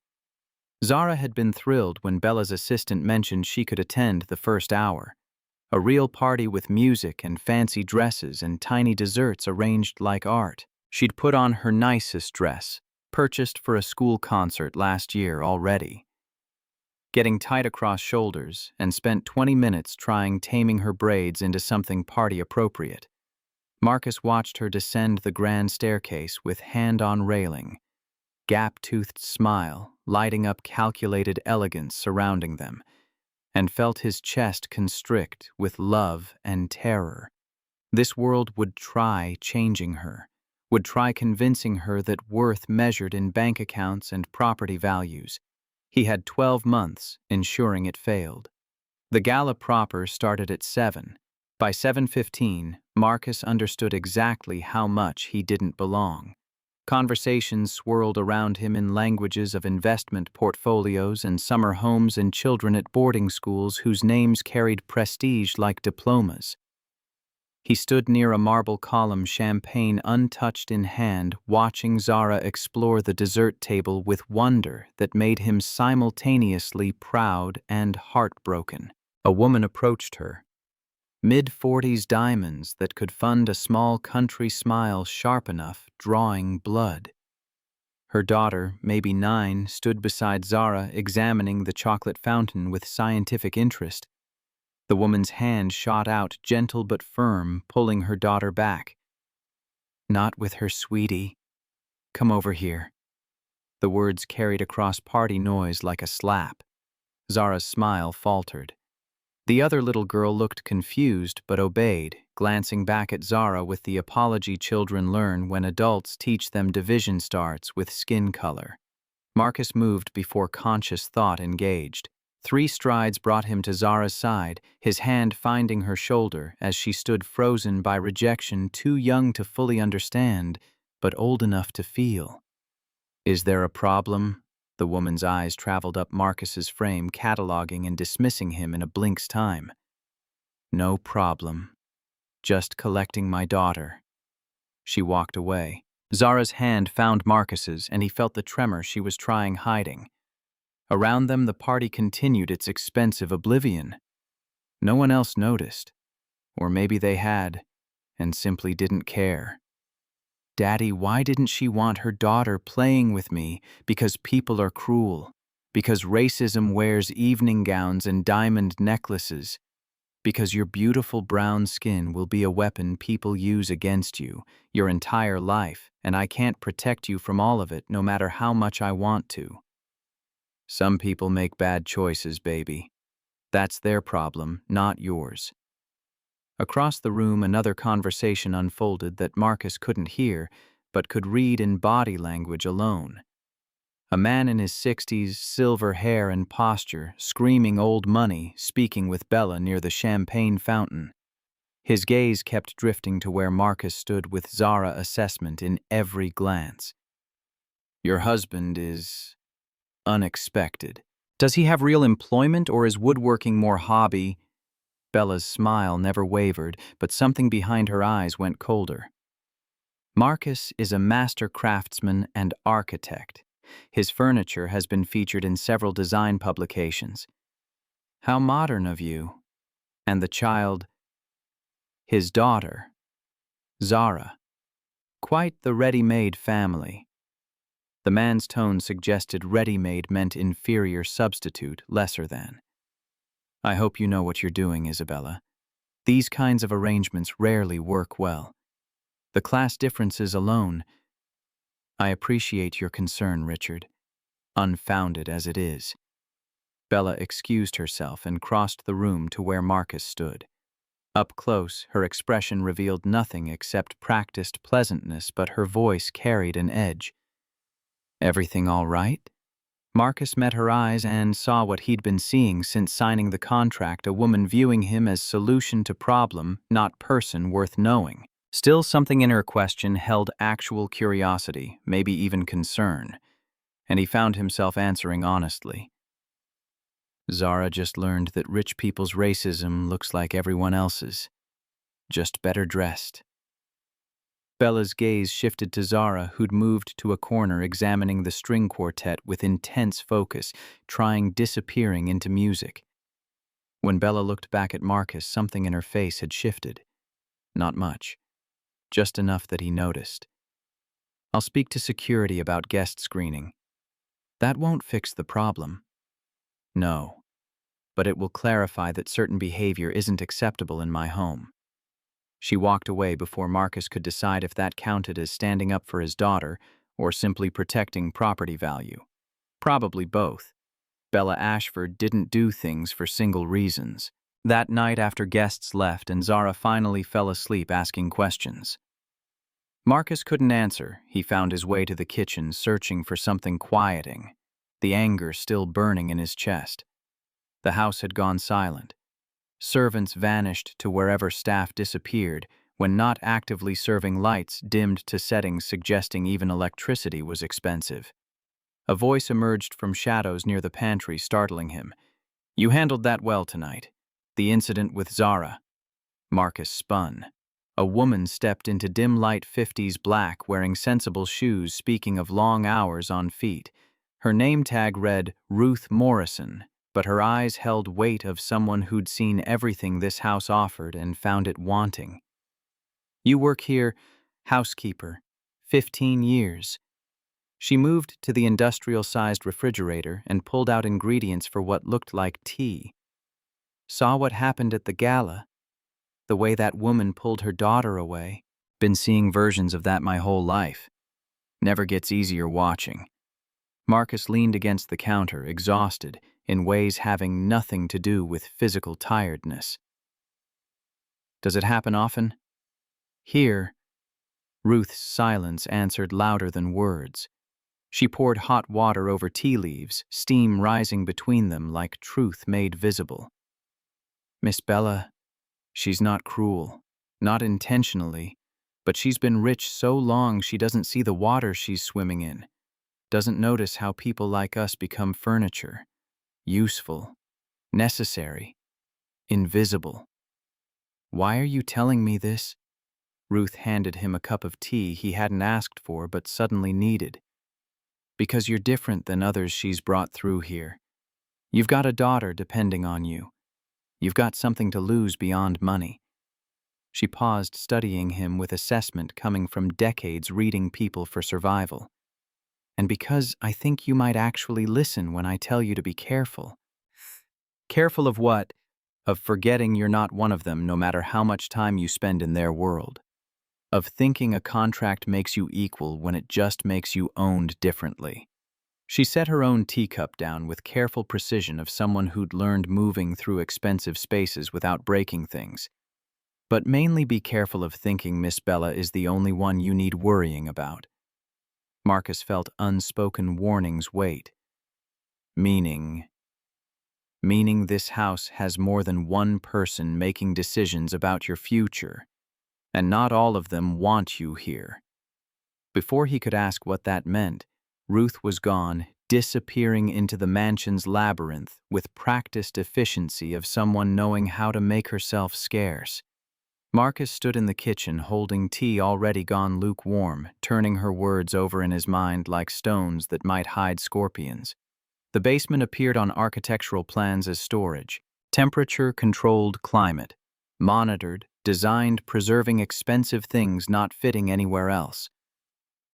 Zara had been thrilled when Bella's assistant mentioned she could attend the first hour. A real party with music and fancy dresses and tiny desserts arranged like art. She'd put on her nicest dress, purchased for a school concert last year already. Getting tight across shoulders, and spent 20 minutes trying taming her braids into something party-appropriate. Marcus watched her descend the grand staircase with hand on railing, gap-toothed smile lighting up calculated elegance surrounding them, and felt his chest constrict with love and terror. This world would try changing her, would try convincing her that worth measured in bank accounts and property values. He had 12 months, ensuring it failed. The gala proper started at 7. By 7:15, Marcus understood exactly how much he didn't belong. Conversations swirled around him in languages of investment portfolios and summer homes and children at boarding schools whose names carried prestige like diplomas. He stood near a marble column, champagne untouched in hand, watching Zara explore the dessert table with wonder that made him simultaneously proud and heartbroken. A woman approached her. Mid-40s diamonds that could fund a small country smile sharp enough, drawing blood. Her daughter, maybe 9, stood beside Zara, examining the chocolate fountain with scientific interest. The woman's hand shot out, gentle but firm, pulling her daughter back. "Not with her, sweetie. Come over here." The words carried across party noise like a slap. Zara's smile faltered. The other little girl looked confused but obeyed, glancing back at Zara with the apology children learn when adults teach them division starts with skin color. Marcus moved before conscious thought engaged. 3 strides brought him to Zara's side, his hand finding her shoulder as she stood frozen by rejection, too young to fully understand, but old enough to feel. "Is there a problem?" The woman's eyes traveled up Marcus's frame, cataloging and dismissing him in a blink's time. "No problem. Just collecting my daughter." She walked away. Zara's hand found Marcus's, and he felt the tremor she was trying hiding. Around them, the party continued its expensive oblivion. No one else noticed. Or maybe they had, and simply didn't care. "Daddy, why didn't she want her daughter playing with me? Because people are cruel. Because racism wears evening gowns and diamond necklaces. Because your beautiful brown skin will be a weapon people use against you your entire life, and I can't protect you from all of it no matter how much I want to." "Some people make bad choices, baby. That's their problem, not yours." Across the room, another conversation unfolded that Marcus couldn't hear, but could read in body language alone. A man in his 60s, silver hair and posture, screaming old money, speaking with Bella near the champagne fountain. His gaze kept drifting to where Marcus stood with Zara assessment in every glance. "Your husband is unexpected. Does he have real employment, or is woodworking more hobby?" Bella's smile never wavered, but something behind her eyes went colder. "Marcus is a master craftsman and architect. His furniture has been featured in several design publications." "How modern of you." "And the child?" "His daughter, Zara. Quite the ready-made family." The man's tone suggested ready-made meant inferior substitute, lesser than. "I hope you know what you're doing, Isabella. These kinds of arrangements rarely work well. The class differences alone." "I appreciate your concern, Richard. unfounded as it is. Bella excused herself and crossed the room to where Marcus stood. Up close, her expression revealed nothing except practiced pleasantness, but her voice carried an edge. "Everything all right?" Marcus met her eyes and saw what he'd been seeing since signing the contract, a woman viewing him as solution to problem, not person worth knowing. Still, something in her question held actual curiosity, maybe even concern, and he found himself answering honestly. "Zara just learned that rich people's racism looks like everyone else's, just better dressed." Bella's gaze shifted to Zara, who'd moved to a corner examining the string quartet with intense focus, trying disappearing into music. When Bella looked back at Marcus, something in her face had shifted. Not much, just enough that he noticed. "I'll speak to security about guest screening." "That won't fix the problem." "No, but it will clarify that certain behavior isn't acceptable in my home." She walked away before Marcus could decide if that counted as standing up for his daughter or simply protecting property value. Probably both. Bella Ashford didn't do things for single reasons. That night, after guests left and Zara finally fell asleep asking questions, Marcus couldn't answer. He found his way to the kitchen, searching for something quieting, the anger still burning in his chest. The house had gone silent. Servants vanished to wherever staff disappeared. When not actively serving, lights dimmed to settings suggesting even electricity was expensive. A voice emerged from shadows near the pantry, startling him. "You handled that well tonight. The incident with Zara." Marcus spun. A woman stepped into dim light 50s black, wearing sensible shoes, speaking of long hours on feet. Her name tag read Ruth Morrison, but her eyes held weight of someone who'd seen everything this house offered and found it wanting. "You work here, housekeeper, 15 years. She moved to the industrial-sized refrigerator and pulled out ingredients for what looked like tea. "Saw what happened at the gala. The way that woman pulled her daughter away. Been seeing versions of that my whole life. Never gets easier watching." Marcus leaned against the counter, exhausted, in ways having nothing to do with physical tiredness. "Does it happen often?" "Here." Ruth's silence answered louder than words. She poured hot water over tea leaves, steam rising between them like truth made visible. "Miss Bella, she's not cruel, not intentionally, but she's been rich so long she doesn't see the water she's swimming in. Doesn't notice how people like us become furniture. Useful, necessary, invisible." "Why are you telling me this?" Ruth handed him a cup of tea he hadn't asked for but suddenly needed. "Because you're different than others she's brought through here. You've got a daughter depending on you. You've got something to lose beyond money." She paused, studying him with assessment coming from decades reading people for survival. "And because I think you might actually listen when I tell you to be careful." "Careful of what?" "Of forgetting you're not one of them, no matter how much time you spend in their world. Of thinking a contract makes you equal when it just makes you owned differently." She set her own teacup down with careful precision of someone who'd learned moving through expensive spaces without breaking things. "But mainly be careful of thinking Miss Bella is the only one you need worrying about." Marcus felt unspoken warnings wait. Meaning this house has more than one person making decisions about your future, and not all of them want you here. Before he could ask what that meant, Ruth was gone, disappearing into the mansion's labyrinth with practiced efficiency of someone knowing how to make herself scarce. Marcus stood in the kitchen holding tea already gone lukewarm, turning her words over in his mind like stones that might hide scorpions. The basement appeared on architectural plans as storage, temperature-controlled climate, monitored, designed, preserving expensive things not fitting anywhere else.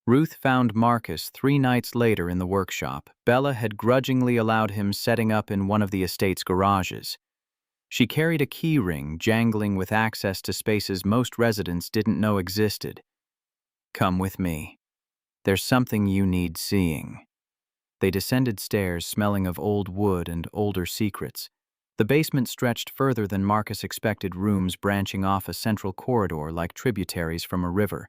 Ruth found Marcus 3 nights later in the workshop. Bella had grudgingly allowed him setting up in one of the estate's garages. She carried a key ring, jangling with access to spaces most residents didn't know existed. "Come with me. There's something you need seeing." They descended stairs smelling of old wood and older secrets. The basement stretched further than Marcus expected, rooms branching off a central corridor like tributaries from a river.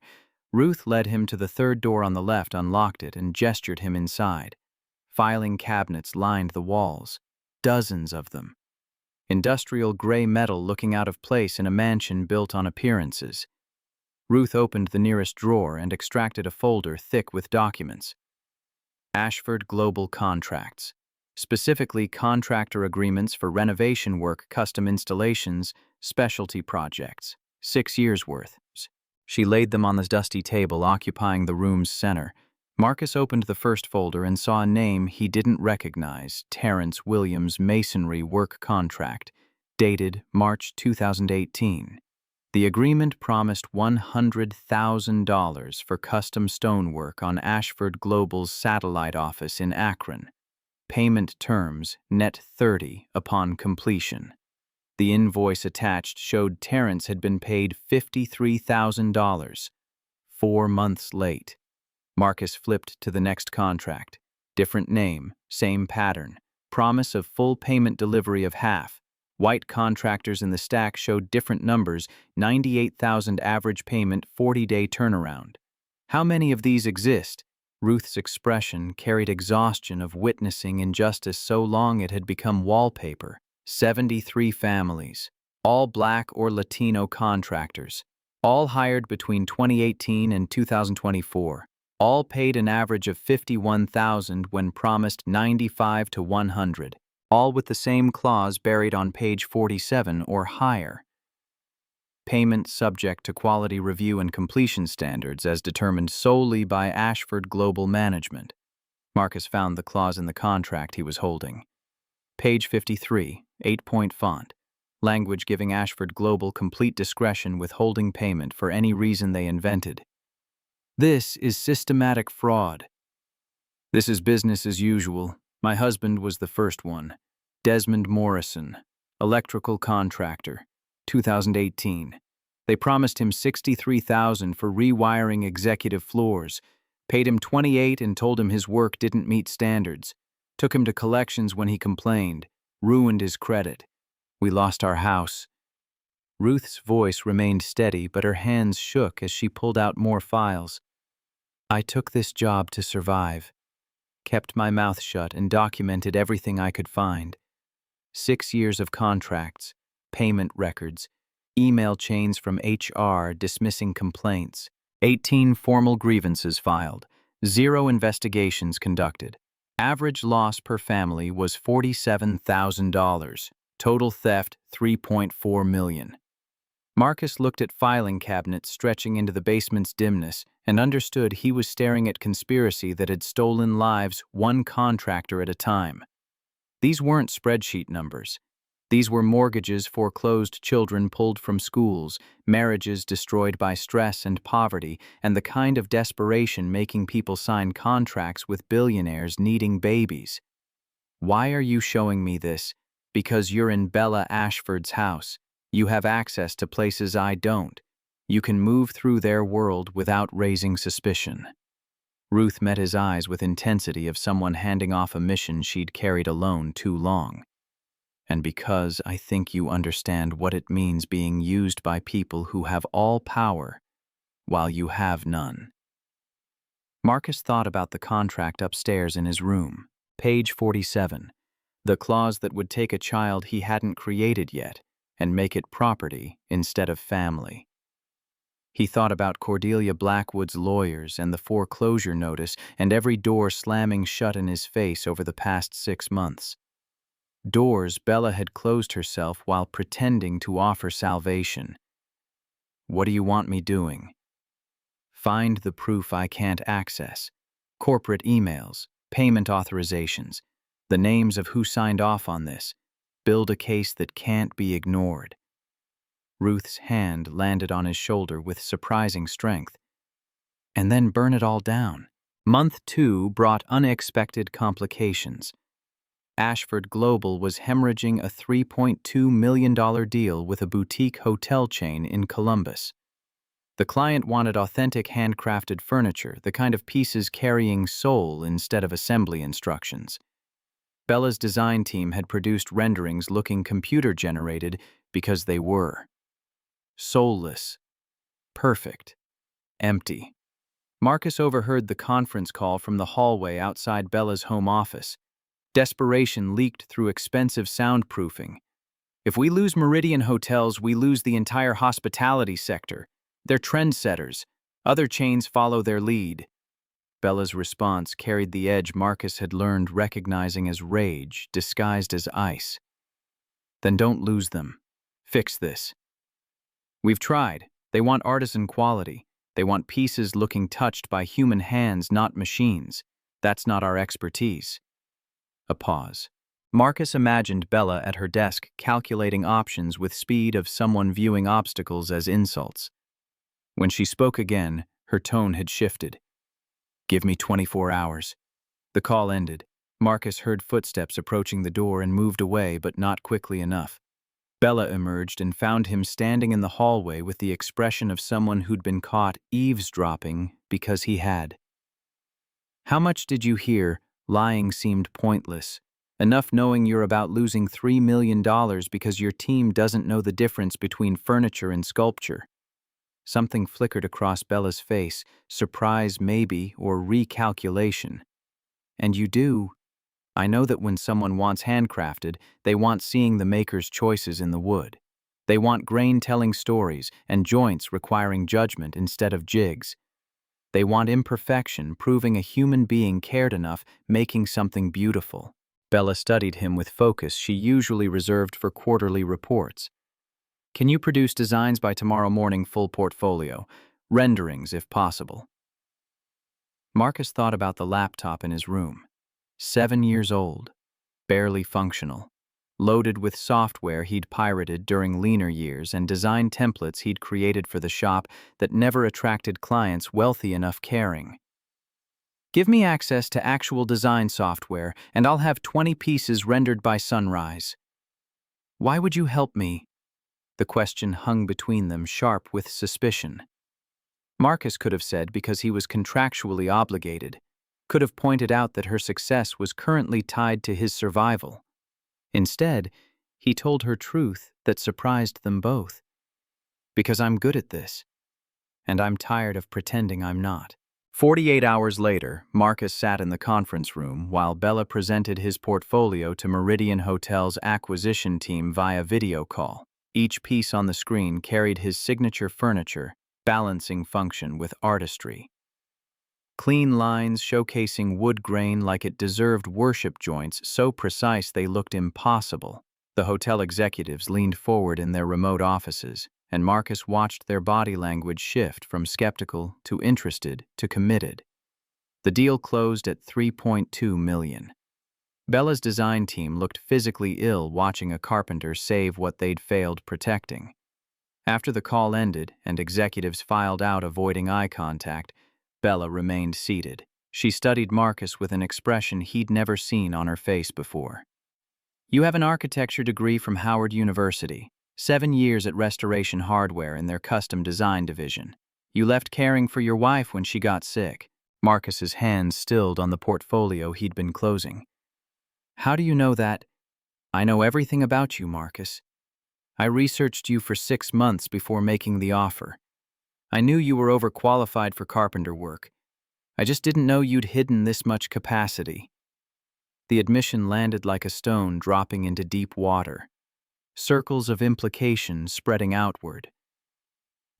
Ruth led him to the third door on the left, unlocked it, and gestured him inside. Filing cabinets lined the walls, dozens of them. Industrial gray metal looking out of place in a mansion built on appearances. Ruth opened the nearest drawer and extracted a folder thick with documents. Ashford Global Contracts, specifically contractor agreements for renovation work, custom installations, specialty projects, 6 years' worth. She laid them on the dusty table occupying the room's center. Marcus opened the first folder and saw a name he didn't recognize: Terrence Williams Masonry Work Contract, dated March 2018. The agreement promised $100,000 for custom stonework on Ashford Global's satellite office in Akron. Payment terms, net $30,000 upon completion. The invoice attached showed Terrence had been paid $53,000, 4 months late. Marcus flipped to the next contract. Different name, same pattern. Promise of full payment delivery of half. White contractors in the stack showed different numbers: $98,000 average payment, 40-day turnaround. How many of these exist? Ruth's expression carried exhaustion of witnessing injustice so long it had become wallpaper. 73 families, all Black or Latino contractors, all hired between 2018 and 2024. All paid an average of $51,000 when promised $95 to $100, all with the same clause buried on page 47 or higher. Payment subject to quality review and completion standards as determined solely by Ashford Global Management. Marcus found the clause in the contract he was holding. Page 53, 8-point font. Language giving Ashford Global complete discretion withholding payment for any reason they invented. This is systematic fraud. This is business as usual. My husband was the first one. Desmond Morrison, electrical contractor, 2018. They promised him $63,000 for rewiring executive floors, paid him $28,000 and told him his work didn't meet standards. Took him to collections when he complained, ruined his credit. We lost our house. Ruth's voice remained steady, but her hands shook as she pulled out more files. I took this job to survive, kept my mouth shut, and documented everything I could find. 6 years of contracts, payment records, email chains from HR dismissing complaints, 18 formal grievances filed, 0 investigations conducted. Average loss per family was $47,000. Total theft, $3.4 million. Marcus looked at filing cabinets stretching into the basement's dimness and understood he was staring at conspiracy that had stolen lives one contractor at a time. These weren't spreadsheet numbers. These were mortgages, foreclosed children pulled from schools, marriages destroyed by stress and poverty, and the kind of desperation making people sign contracts with billionaires needing babies. Why are you showing me this? Because you're in Bella Ashford's house. You have access to places I don't. You can move through their world without raising suspicion. Ruth met his eyes with intensity of someone handing off a mission she'd carried alone too long. And because I think you understand what it means being used by people who have all power, while you have none. Marcus thought about the contract upstairs in his room, page 47, the clause that would take a child he hadn't created yet and make it property instead of family. He thought about Cordelia Blackwood's lawyers and the foreclosure notice and every door slamming shut in his face over the past 6 months. Doors Bella had closed herself while pretending to offer salvation. What do you want me doing? Find the proof I can't access. Corporate emails, payment authorizations, the names of who signed off on this. Build a case that can't be ignored. Ruth's hand landed on his shoulder with surprising strength. And then burn it all down. Month 2 brought unexpected complications. Ashford Global was hemorrhaging a $3.2 million deal with a boutique hotel chain in Columbus. The client wanted authentic handcrafted furniture, the kind of pieces carrying soul instead of assembly instructions. Bella's design team had produced renderings looking computer-generated because they were. Soulless. Perfect. Empty. Marcus overheard the conference call from the hallway outside Bella's home office. Desperation leaked through expensive soundproofing. If we lose Meridian Hotels, we lose the entire hospitality sector. They're trendsetters. Other chains follow their lead. Bella's response carried the edge Marcus had learned recognizing as rage, disguised as ice. Then don't lose them. Fix this. We've tried. They want artisan quality. They want pieces looking touched by human hands, not machines. That's not our expertise. A pause. Marcus imagined Bella at her desk calculating options with speed of someone viewing obstacles as insults. When she spoke again, her tone had shifted. Give me 24 hours. The call ended. Marcus heard footsteps approaching the door and moved away, but not quickly enough. Bella emerged and found him standing in the hallway with the expression of someone who'd been caught eavesdropping because he had. How much did you hear? Lying seemed pointless. Enough knowing you're about losing $3 million because your team doesn't know the difference between furniture and sculpture. Something flickered across Bella's face, surprise maybe, or recalculation. And you do. I know that when someone wants handcrafted, they want seeing the maker's choices in the wood. They want grain telling stories and joints requiring judgment instead of jigs. They want imperfection, proving a human being cared enough, making something beautiful. Bella studied him with focus she usually reserved for quarterly reports. Can you produce designs by tomorrow morning? Full portfolio. Renderings, if possible. Marcus thought about the laptop in his room. 7 years old. Barely functional. Loaded with software he'd pirated during leaner years and design templates he'd created for the shop that never attracted clients wealthy enough caring. Give me access to actual design software, and I'll have 20 pieces rendered by sunrise. Why would you help me? The question hung between them, sharp with suspicion. Marcus could have said because he was contractually obligated, could have pointed out that her success was currently tied to his survival. Instead, he told her truth that surprised them both. Because I'm good at this, and I'm tired of pretending I'm not. 48 hours later, Marcus sat in the conference room while Bella presented his portfolio to Meridian Hotel's acquisition team via video call. Each piece on the screen carried his signature furniture, balancing function with artistry. Clean lines showcasing wood grain like it deserved worship joints so precise they looked impossible. The hotel executives leaned forward in their remote offices, and Marcus watched their body language shift from skeptical to interested to committed. The deal closed at $3.2 million. Bella's design team looked physically ill watching a carpenter save what they'd failed protecting. After the call ended and executives filed out avoiding eye contact, Bella remained seated. She studied Marcus with an expression he'd never seen on her face before. You have an architecture degree from Howard University, 7 years at Restoration Hardware in their custom design division. You left caring for your wife when she got sick. Marcus's hands stilled on the portfolio he'd been closing. How do you know that? I know everything about you, Marcus. I researched you for 6 months before making the offer. I knew you were overqualified for carpenter work. I just didn't know you'd hidden this much capacity. The admission landed like a stone dropping into deep water. Circles of implication spreading outward.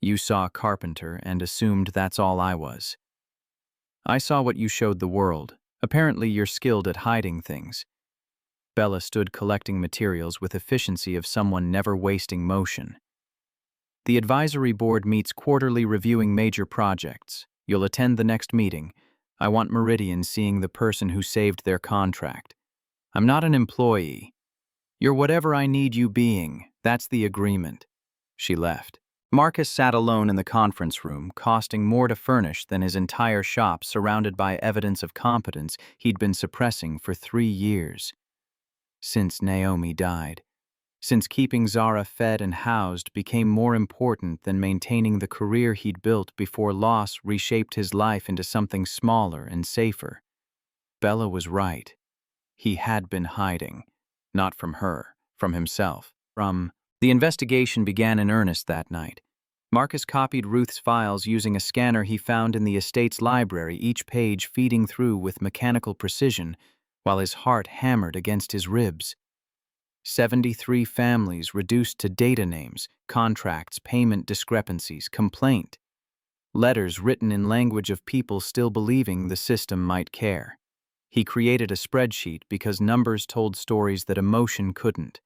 You saw carpenter and assumed that's all I was. I saw what you showed the world. Apparently you're skilled at hiding things. Bella stood collecting materials with efficiency of someone never wasting motion. The advisory board meets quarterly reviewing major projects. You'll attend the next meeting. I want Meridian seeing the person who saved their contract. I'm not an employee. You're whatever I need you being. That's the agreement. She left. Marcus sat alone in the conference room, costing more to furnish than his entire shop surrounded by evidence of competence he'd been suppressing for 3 years. Since Naomi died. since keeping Zara fed and housed became more important than maintaining the career he'd built before loss reshaped his life into something smaller and safer. Bella was right. He had been hiding. Not from her, from himself. The investigation began in earnest that night. Marcus copied Ruth's files using a scanner he found in the estate's library, each page feeding through with mechanical precision, while his heart hammered against his ribs. 73 families reduced to data names, contracts, payment discrepancies, complaint. Letters written in language of people still believing the system might care. He created a spreadsheet because numbers told stories that emotion couldn't.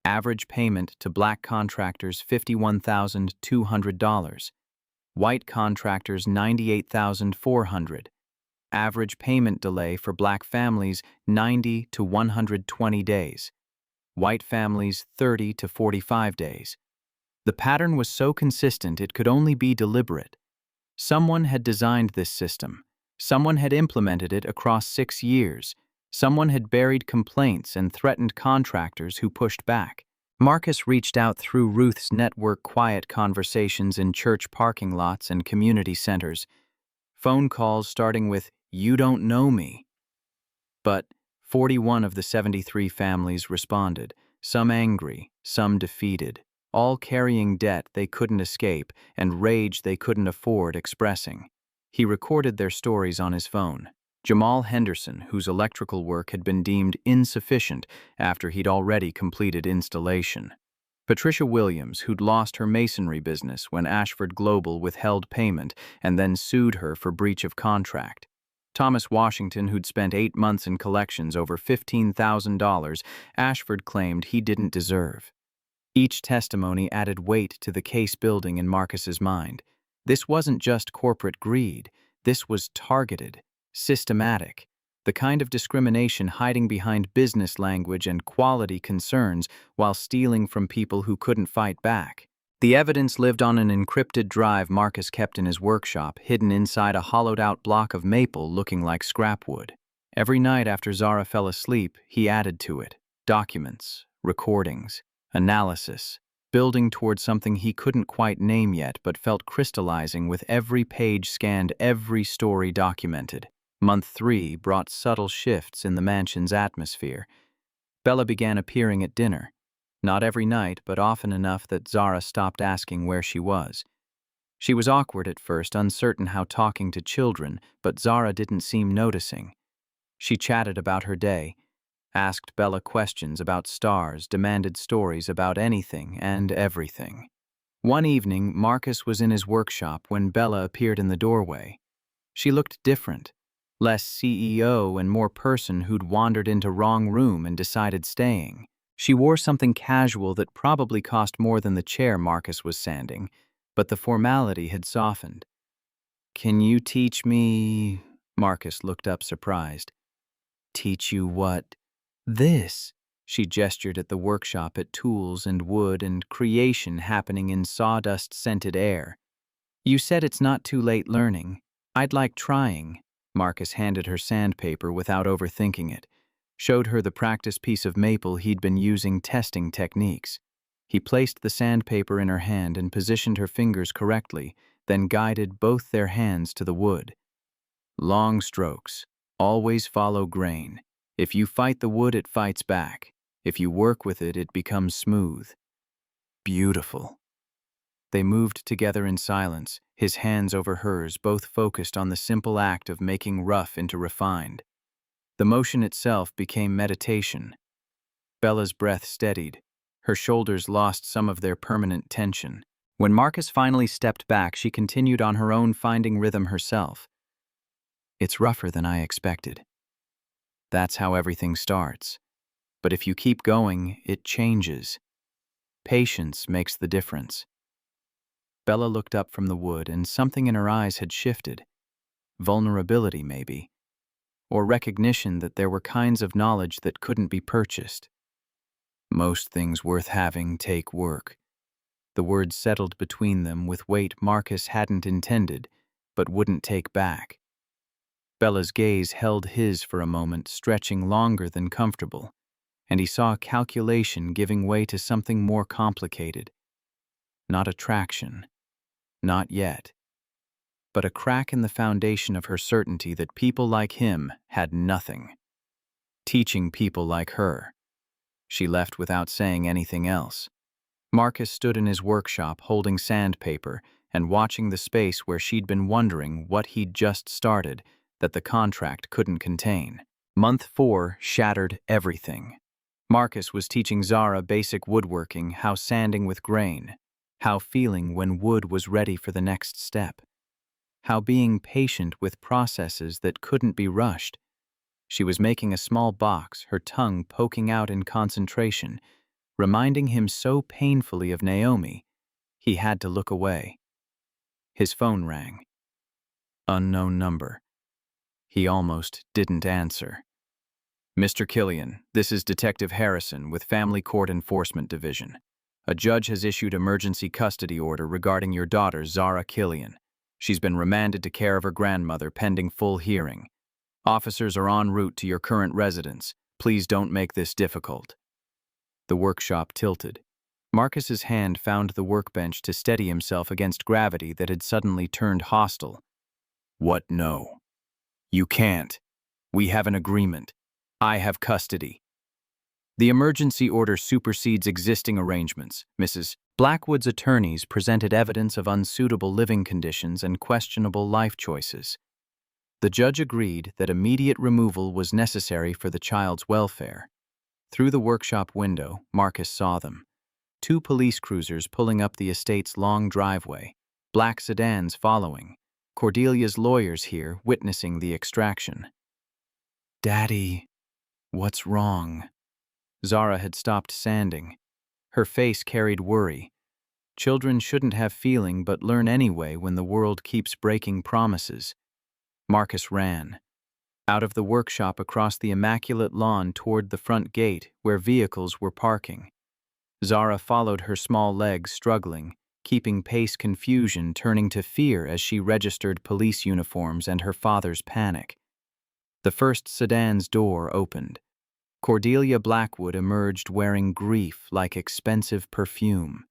Average payment to black contractors $51,200. White contractors $98,400. Average payment delay for black families 90 to 120 days. White families 30 to 45 days. The pattern was so consistent it could only be deliberate. Someone had designed this system. Someone had implemented it across 6 years. Someone had buried complaints and threatened contractors who pushed back. Marcus reached out through Ruth's network, quiet conversations in church parking lots and community centers. Phone calls starting with, "You don't know me." But 41 of the 73 families responded, some angry, some defeated, all carrying debt they couldn't escape and rage they couldn't afford expressing. He recorded their stories on his phone. Jamal Henderson, whose electrical work had been deemed insufficient after he'd already completed installation. Patricia Williams, who'd lost her masonry business when Ashford Global withheld payment and then sued her for breach of contract. Thomas Washington, who'd spent 8 months in collections over $15,000, Ashford claimed he didn't deserve. Each testimony added weight to the case building in Marcus's mind. This wasn't just corporate greed. This was targeted, systematic, the kind of discrimination hiding behind business language and quality concerns while stealing from people who couldn't fight back. The evidence lived on an encrypted drive Marcus kept in his workshop, hidden inside a hollowed-out block of maple looking like scrap wood. Every night after Zara fell asleep, he added to it documents, recordings, analysis, building toward something he couldn't quite name yet but felt crystallizing with every page scanned, every story documented. Month 3 brought subtle shifts in the mansion's atmosphere. Bella began appearing at dinner. Not every night, but often enough that Zara stopped asking where she was. She was awkward at first, uncertain how talking to children, but Zara didn't seem noticing. She chatted about her day, asked Bella questions about stars, demanded stories about anything and everything. One evening, Marcus was in his workshop when Bella appeared in the doorway. She looked different, less CEO and more person who'd wandered into wrong room and decided staying. She wore something casual that probably cost more than the chair Marcus was sanding, but the formality had softened. "Can you teach me?" Marcus looked up surprised. "Teach you what?" "This." She gestured at the workshop, at tools and wood and creation happening in sawdust-scented air. "You said it's not too late learning. I'd like trying." Marcus handed her sandpaper without overthinking it, showed her the practice piece of maple he'd been using testing techniques. He placed the sandpaper in her hand and positioned her fingers correctly, then guided both their hands to the wood. "Long strokes. Always follow grain. If you fight the wood, it fights back. If you work with it, it becomes smooth." "Beautiful." They moved together in silence, his hands over hers, both focused on the simple act of making rough into refined. The motion itself became meditation. Bella's breath steadied. Her shoulders lost some of their permanent tension. When Marcus finally stepped back, she continued on her own, finding rhythm herself. "It's rougher than I expected. That's how everything starts. But if you keep going, it changes. Patience makes the difference." Bella looked up from the wood, and something in her eyes had shifted. Vulnerability, maybe. Or recognition that there were kinds of knowledge that couldn't be purchased. "Most things worth having take work." The words settled between them with weight Marcus hadn't intended, but wouldn't take back. Bella's gaze held his for a moment, stretching longer than comfortable, and he saw calculation giving way to something more complicated. Not attraction, not yet, but a crack in the foundation of her certainty that people like him had nothing. Teaching people like her. She left without saying anything else. Marcus stood in his workshop holding sandpaper and watching the space where she'd been wondering what he'd just started that the contract couldn't contain. Month 4 shattered everything. Marcus was teaching Zara basic woodworking, how sanding with grain, how feeling when wood was ready for the next step, how being patient with processes that couldn't be rushed. She was making a small box, her tongue poking out in concentration, reminding him so painfully of Naomi, he had to look away. His phone rang. Unknown number. He almost didn't answer. Mr. Killian, this is Detective Harrison with Family Court Enforcement Division. A judge has issued emergency custody order regarding your daughter, Zara Killian. She's been remanded to care of her grandmother pending full hearing. Officers are en route to your current residence. Please don't make this difficult. The workshop tilted. Marcus's hand found the workbench to steady himself against gravity that had suddenly turned hostile. What no? You can't. We have an agreement. I have custody. The emergency order supersedes existing arrangements. Mrs. Blackwood's attorneys presented evidence of unsuitable living conditions and questionable life choices. The judge agreed that immediate removal was necessary for the child's welfare. Through the workshop window, Marcus saw them. 2 police cruisers pulling up the estate's long driveway, black sedans following, Cordelia's lawyers here witnessing the extraction. Daddy, what's wrong? Zara had stopped sanding. Her face carried worry. Children shouldn't have feeling but learn anyway when the world keeps breaking promises. Marcus ran. Out of the workshop across the immaculate lawn toward the front gate where vehicles were parking. Zara followed her small legs struggling, keeping pace confusion turning to fear as she registered police uniforms and her father's panic. The first sedan's door opened. Cordelia Blackwood emerged wearing grief like expensive perfume.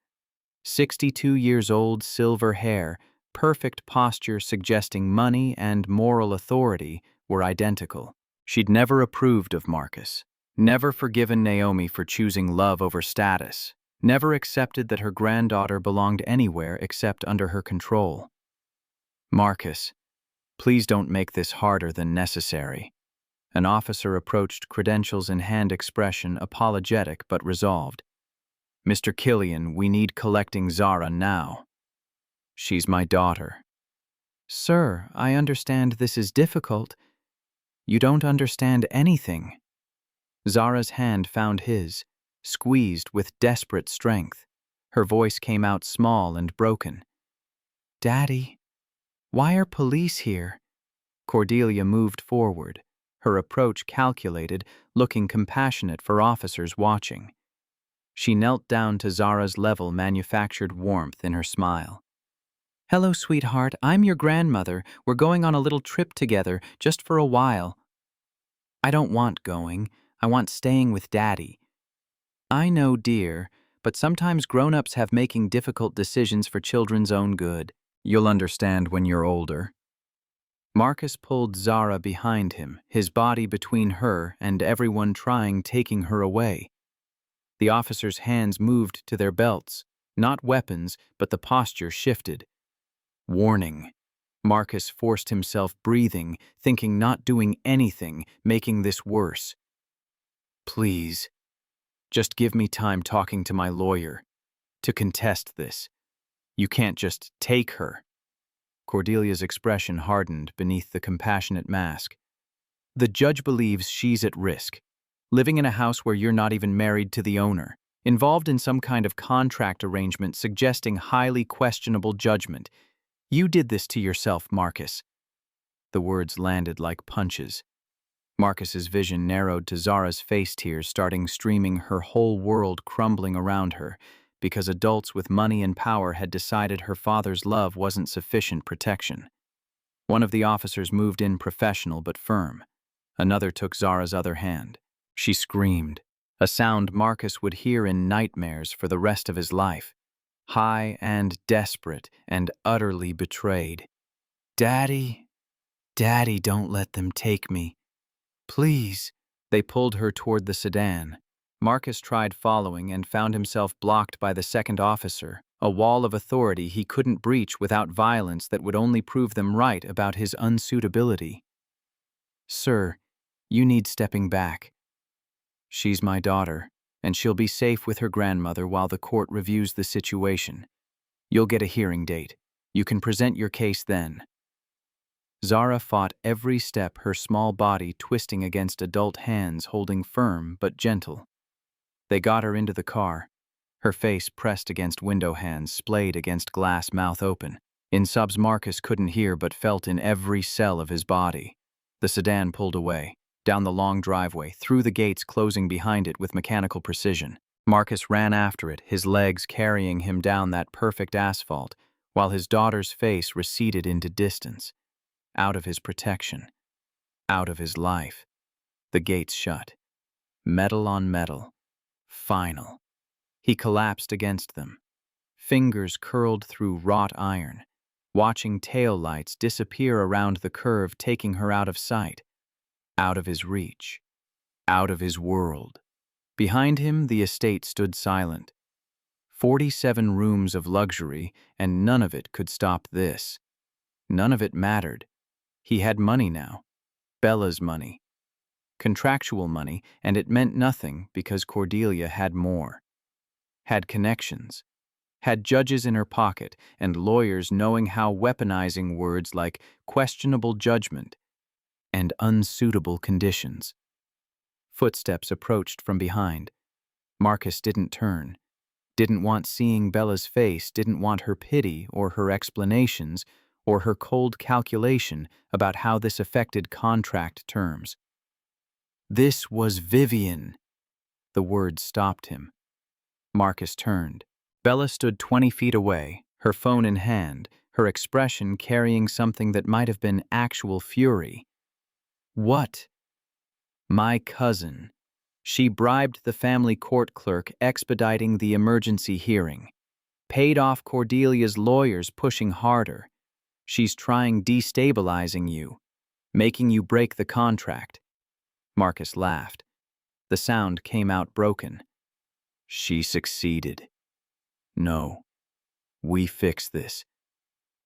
62 years old, silver hair, perfect posture suggesting money and moral authority were identical. She'd never approved of Marcus, never forgiven Naomi for choosing love over status, never accepted that her granddaughter belonged anywhere except under her control. Marcus, please don't make this harder than necessary. An officer approached, credentials in hand expression, apologetic but resolved. Mr. Killian, we need collecting Zara now. She's my daughter. Sir, I understand this is difficult. You don't understand anything. Zara's hand found his, squeezed with desperate strength. Her voice came out small and broken. Daddy, why are police here? Cordelia moved forward, her approach calculated, looking compassionate for officers watching. She knelt down to Zara's level, manufactured warmth in her smile. Hello, sweetheart. I'm your grandmother. We're going on a little trip together, just for a while. I don't want going. I want staying with Daddy. I know, dear, but sometimes grown-ups have making difficult decisions for children's own good. You'll understand when you're older. Marcus pulled Zara behind him, his body between her and everyone trying taking her away. The officers' hands moved to their belts, not weapons, but the posture shifted. Warning. Marcus forced himself breathing, thinking not doing anything, making this worse. Please, just give me time talking to my lawyer, to contest this. You can't just take her. Cordelia's expression hardened beneath the compassionate mask. The judge believes she's at risk, living in a house where you're not even married to the owner, involved in some kind of contract arrangement suggesting highly questionable judgment. You did this to yourself, Marcus. The words landed like punches. Marcus's vision narrowed to Zara's face, tears starting streaming, her whole world crumbling around her, because adults with money and power had decided her father's love wasn't sufficient protection. One of the officers moved in, professional but firm. Another took Zara's other hand. She screamed. a sound Marcus would hear in nightmares for the rest of his life, high and desperate and utterly betrayed. "Daddy, Daddy, don't let them take me. Please." They pulled her toward the sedan. Marcus tried following and found himself blocked by the second officer, a wall of authority he couldn't breach without violence that would only prove them right about his unsuitability. "Sir, you need stepping back. She's my daughter, and she'll be safe with her grandmother while the court reviews the situation. You'll get a hearing date. You can present your case then." Zara fought every step, her small body twisting against adult hands holding firm but gentle. They got her into the car, her face pressed against window hands, splayed against glass, mouth open. In subs Marcus couldn't hear but felt in every cell of his body. The sedan pulled away, down the long driveway, through the gates closing behind it with mechanical precision. Marcus ran after it, his legs carrying him down that perfect asphalt, while his daughter's face receded into distance. Out of his protection, out of his life. The gates shut. Metal on metal. Final. He collapsed against them, fingers curled through wrought iron, watching taillights disappear around the curve, taking her out of sight, out of his reach, out of his world. Behind him, the estate stood silent. 47 rooms of luxury, and none of it could stop this. None of it mattered. He had money now. Bella's money. Contractual money, and it meant nothing because Cordelia had more. Had connections. Had judges in her pocket and lawyers knowing how weaponizing words like questionable judgment and unsuitable conditions. Footsteps approached from behind. Marcus didn't turn. Didn't want seeing Bella's face, didn't want her pity or her explanations or her cold calculation about how this affected contract terms. This was Vivian. The words stopped him. Marcus turned. Bella stood 20 feet away, her phone in hand, her expression carrying something that might have been actual fury. "What?" "My cousin. She bribed the family court clerk expediting the emergency hearing. Paid off Cordelia's lawyers pushing harder. She's trying destabilizing you, making you break the contract." Marcus laughed. The sound came out broken. "She succeeded. No, we fix this.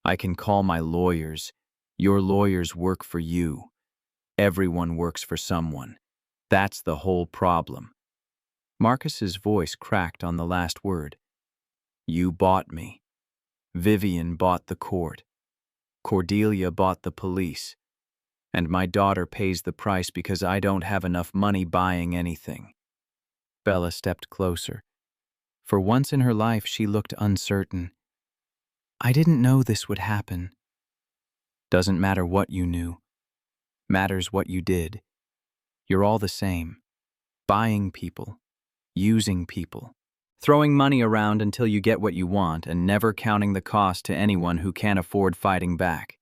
I can call my lawyers. Your lawyers work for you. Everyone works for someone. That's the whole problem." Marcus's voice cracked on the last word. "You bought me. Vivian bought the court. Cordelia bought the police. And my daughter pays the price because I don't have enough money buying anything." Bella stepped closer. For once in her life, she looked uncertain. "I didn't know this would happen." "Doesn't matter what you knew. Matters what you did. You're all the same. Buying people. Using people. Throwing money around until you get what you want and never counting the cost to anyone who can't afford fighting back."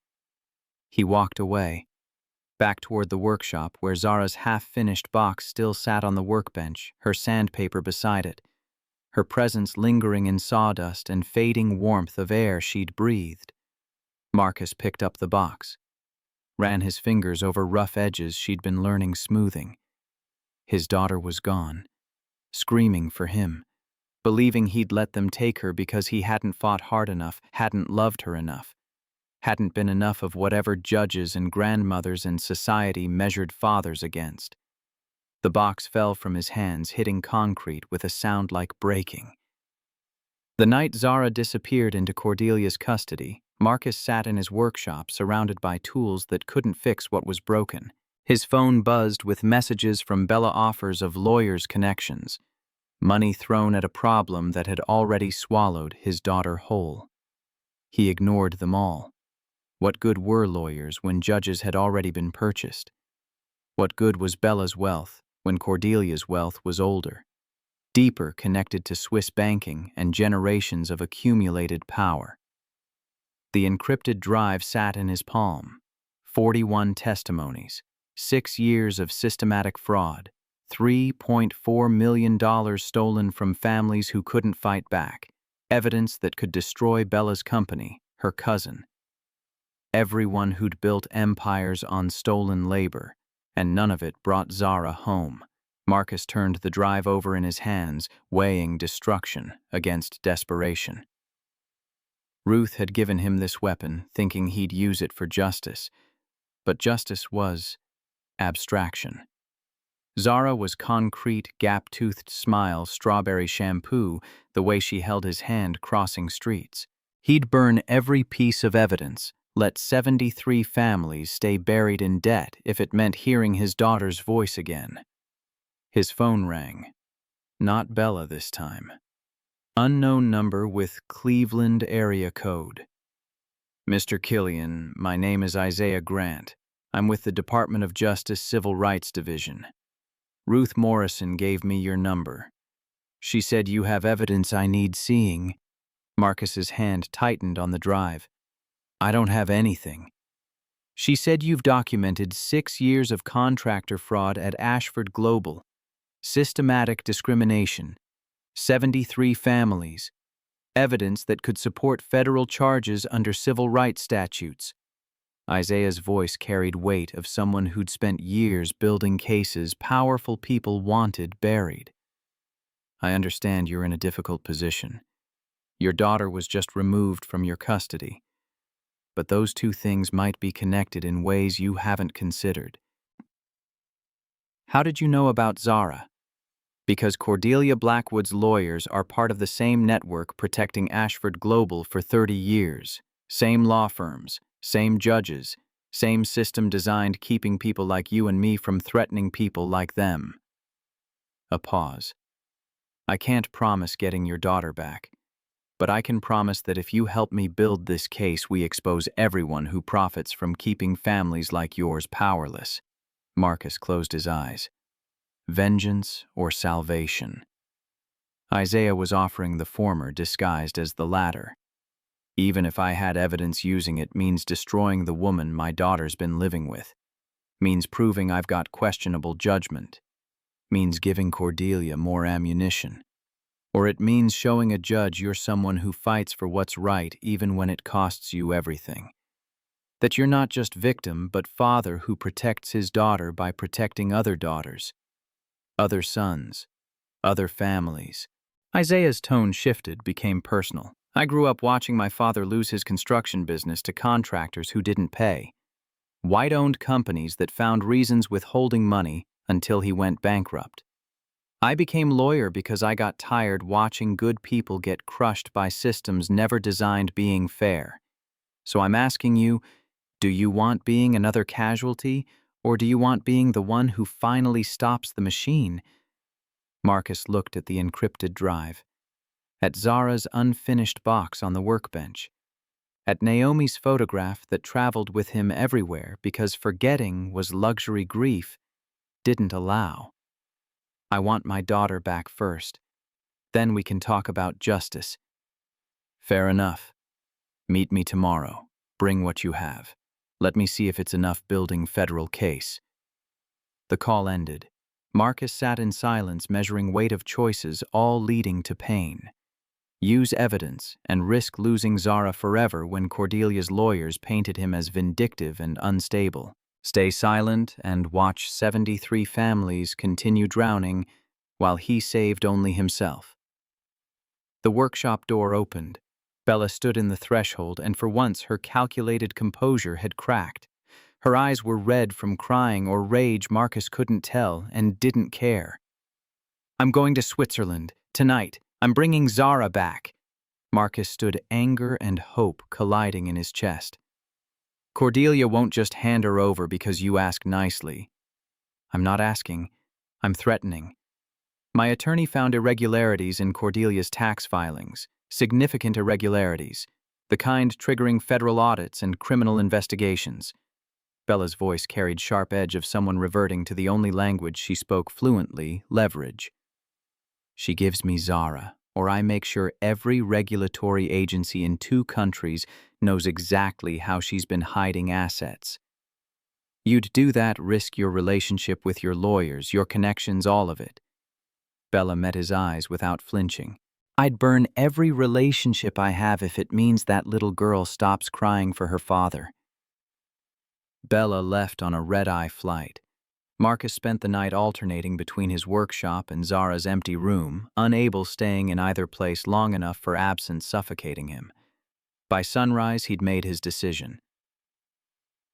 He walked away, back toward the workshop where Zara's half-finished box still sat on the workbench, her sandpaper beside it, her presence lingering in sawdust and fading warmth of air she'd breathed. Marcus picked up the box, ran his fingers over rough edges she'd been learning smoothing. His daughter was gone, screaming for him, believing he'd let them take her because he hadn't fought hard enough, hadn't loved her enough, hadn't been enough of whatever judges and grandmothers and society measured fathers against. The box fell from his hands, hitting concrete with a sound like breaking. The night Zara disappeared into Cordelia's custody, Marcus sat in his workshop surrounded by tools that couldn't fix what was broken. His phone buzzed with messages from Bella offers of lawyers' connections, money thrown at a problem that had already swallowed his daughter whole. He ignored them all. What good were lawyers when judges had already been purchased? What good was Bella's wealth when Cordelia's wealth was older, deeper connected to Swiss banking and generations of accumulated power? The encrypted drive sat in his palm. 41 testimonies, 6 years of systematic fraud, $3.4 million stolen from families who couldn't fight back. Evidence that could destroy Bella's company, her cousin. Everyone who'd built empires on stolen labor, and none of it brought Zara home. Marcus turned the drive over in his hands, weighing destruction against desperation. Ruth had given him this weapon, thinking he'd use it for justice. But justice was abstraction. Zara was concrete, gap-toothed smile, strawberry shampoo, the way she held his hand crossing streets. He'd burn every piece of evidence, let 73 families stay buried in debt if it meant hearing his daughter's voice again. His phone rang. Not Bella this time. Unknown number with Cleveland area code. Mr. Killian, my name is Isaiah Grant. I'm with the Department of Justice Civil Rights Division. Ruth Morrison gave me your number. She said you have evidence I need seeing. Marcus's hand tightened on the drive. I don't have anything. She said you've documented 6 years of contractor fraud at Ashford Global, systematic discrimination, 73 families, evidence that could support federal charges under civil rights statutes. Isaiah's voice carried weight of someone who'd spent years building cases powerful people wanted buried. I understand you're in a difficult position. Your daughter was just removed from your custody. But those two things might be connected in ways you haven't considered. How did you know about Zara? Because Cordelia Blackwood's lawyers are part of the same network protecting Ashford Global for 30 years. Same law firms, same judges, same system designed keeping people like you and me from threatening people like them. A pause. I can't promise getting your daughter back, but I can promise that if you help me build this case, we expose everyone who profits from keeping families like yours powerless. Marcus closed his eyes. Vengeance or salvation? Isaiah was offering the former disguised as the latter. Even if I had evidence, using it means destroying the woman my daughter's been living with. Means proving I've got questionable judgment. Means giving Cordelia more ammunition. Or it means showing a judge you're someone who fights for what's right even when it costs you everything. That you're not just victim, but father who protects his daughter by protecting other daughters, other sons, other families. Isaiah's tone shifted, became personal. I grew up watching my father lose his construction business to contractors who didn't pay. White-owned companies that found reasons withholding money until he went bankrupt. I became lawyer because I got tired watching good people get crushed by systems never designed being fair. So I'm asking you, do you want being another casualty, or do you want being the one who finally stops the machine? Marcus looked at the encrypted drive, at Zara's unfinished box on the workbench, at Naomi's photograph that traveled with him everywhere because forgetting was luxury grief didn't allow. I want my daughter back first. Then we can talk about justice. Fair enough. Meet me tomorrow. Bring what you have. Let me see if it's enough building federal case. The call ended. Marcus sat in silence, measuring weight of choices, all leading to pain. Use evidence and risk losing Zara forever when Cordelia's lawyers painted him as vindictive and unstable. Stay silent and watch 73 families continue drowning while he saved only himself. The workshop door opened. Bella stood in the threshold, and for once her calculated composure had cracked. Her eyes were red from crying or rage Marcus couldn't tell and didn't care. I'm going to Switzerland, tonight. I'm bringing Zara back. Marcus stood, anger and hope colliding in his chest. Cordelia won't just hand her over because you ask nicely. I'm not asking. I'm threatening. My attorney found irregularities in Cordelia's tax filings, significant irregularities, the kind triggering federal audits and criminal investigations. Bella's voice carried sharp edge of someone reverting to the only language she spoke fluently, leverage. She gives me Zara, or I make sure every regulatory agency in 2 countries knows exactly how she's been hiding assets. You'd do that, risk your relationship with your lawyers, your connections, all of it. Bella met his eyes without flinching. I'd burn every relationship I have if it means that little girl stops crying for her father. Bella left on a red-eye flight. Marcus spent the night alternating between his workshop and Zara's empty room, unable staying in either place long enough for absence suffocating him. By sunrise, he'd made his decision.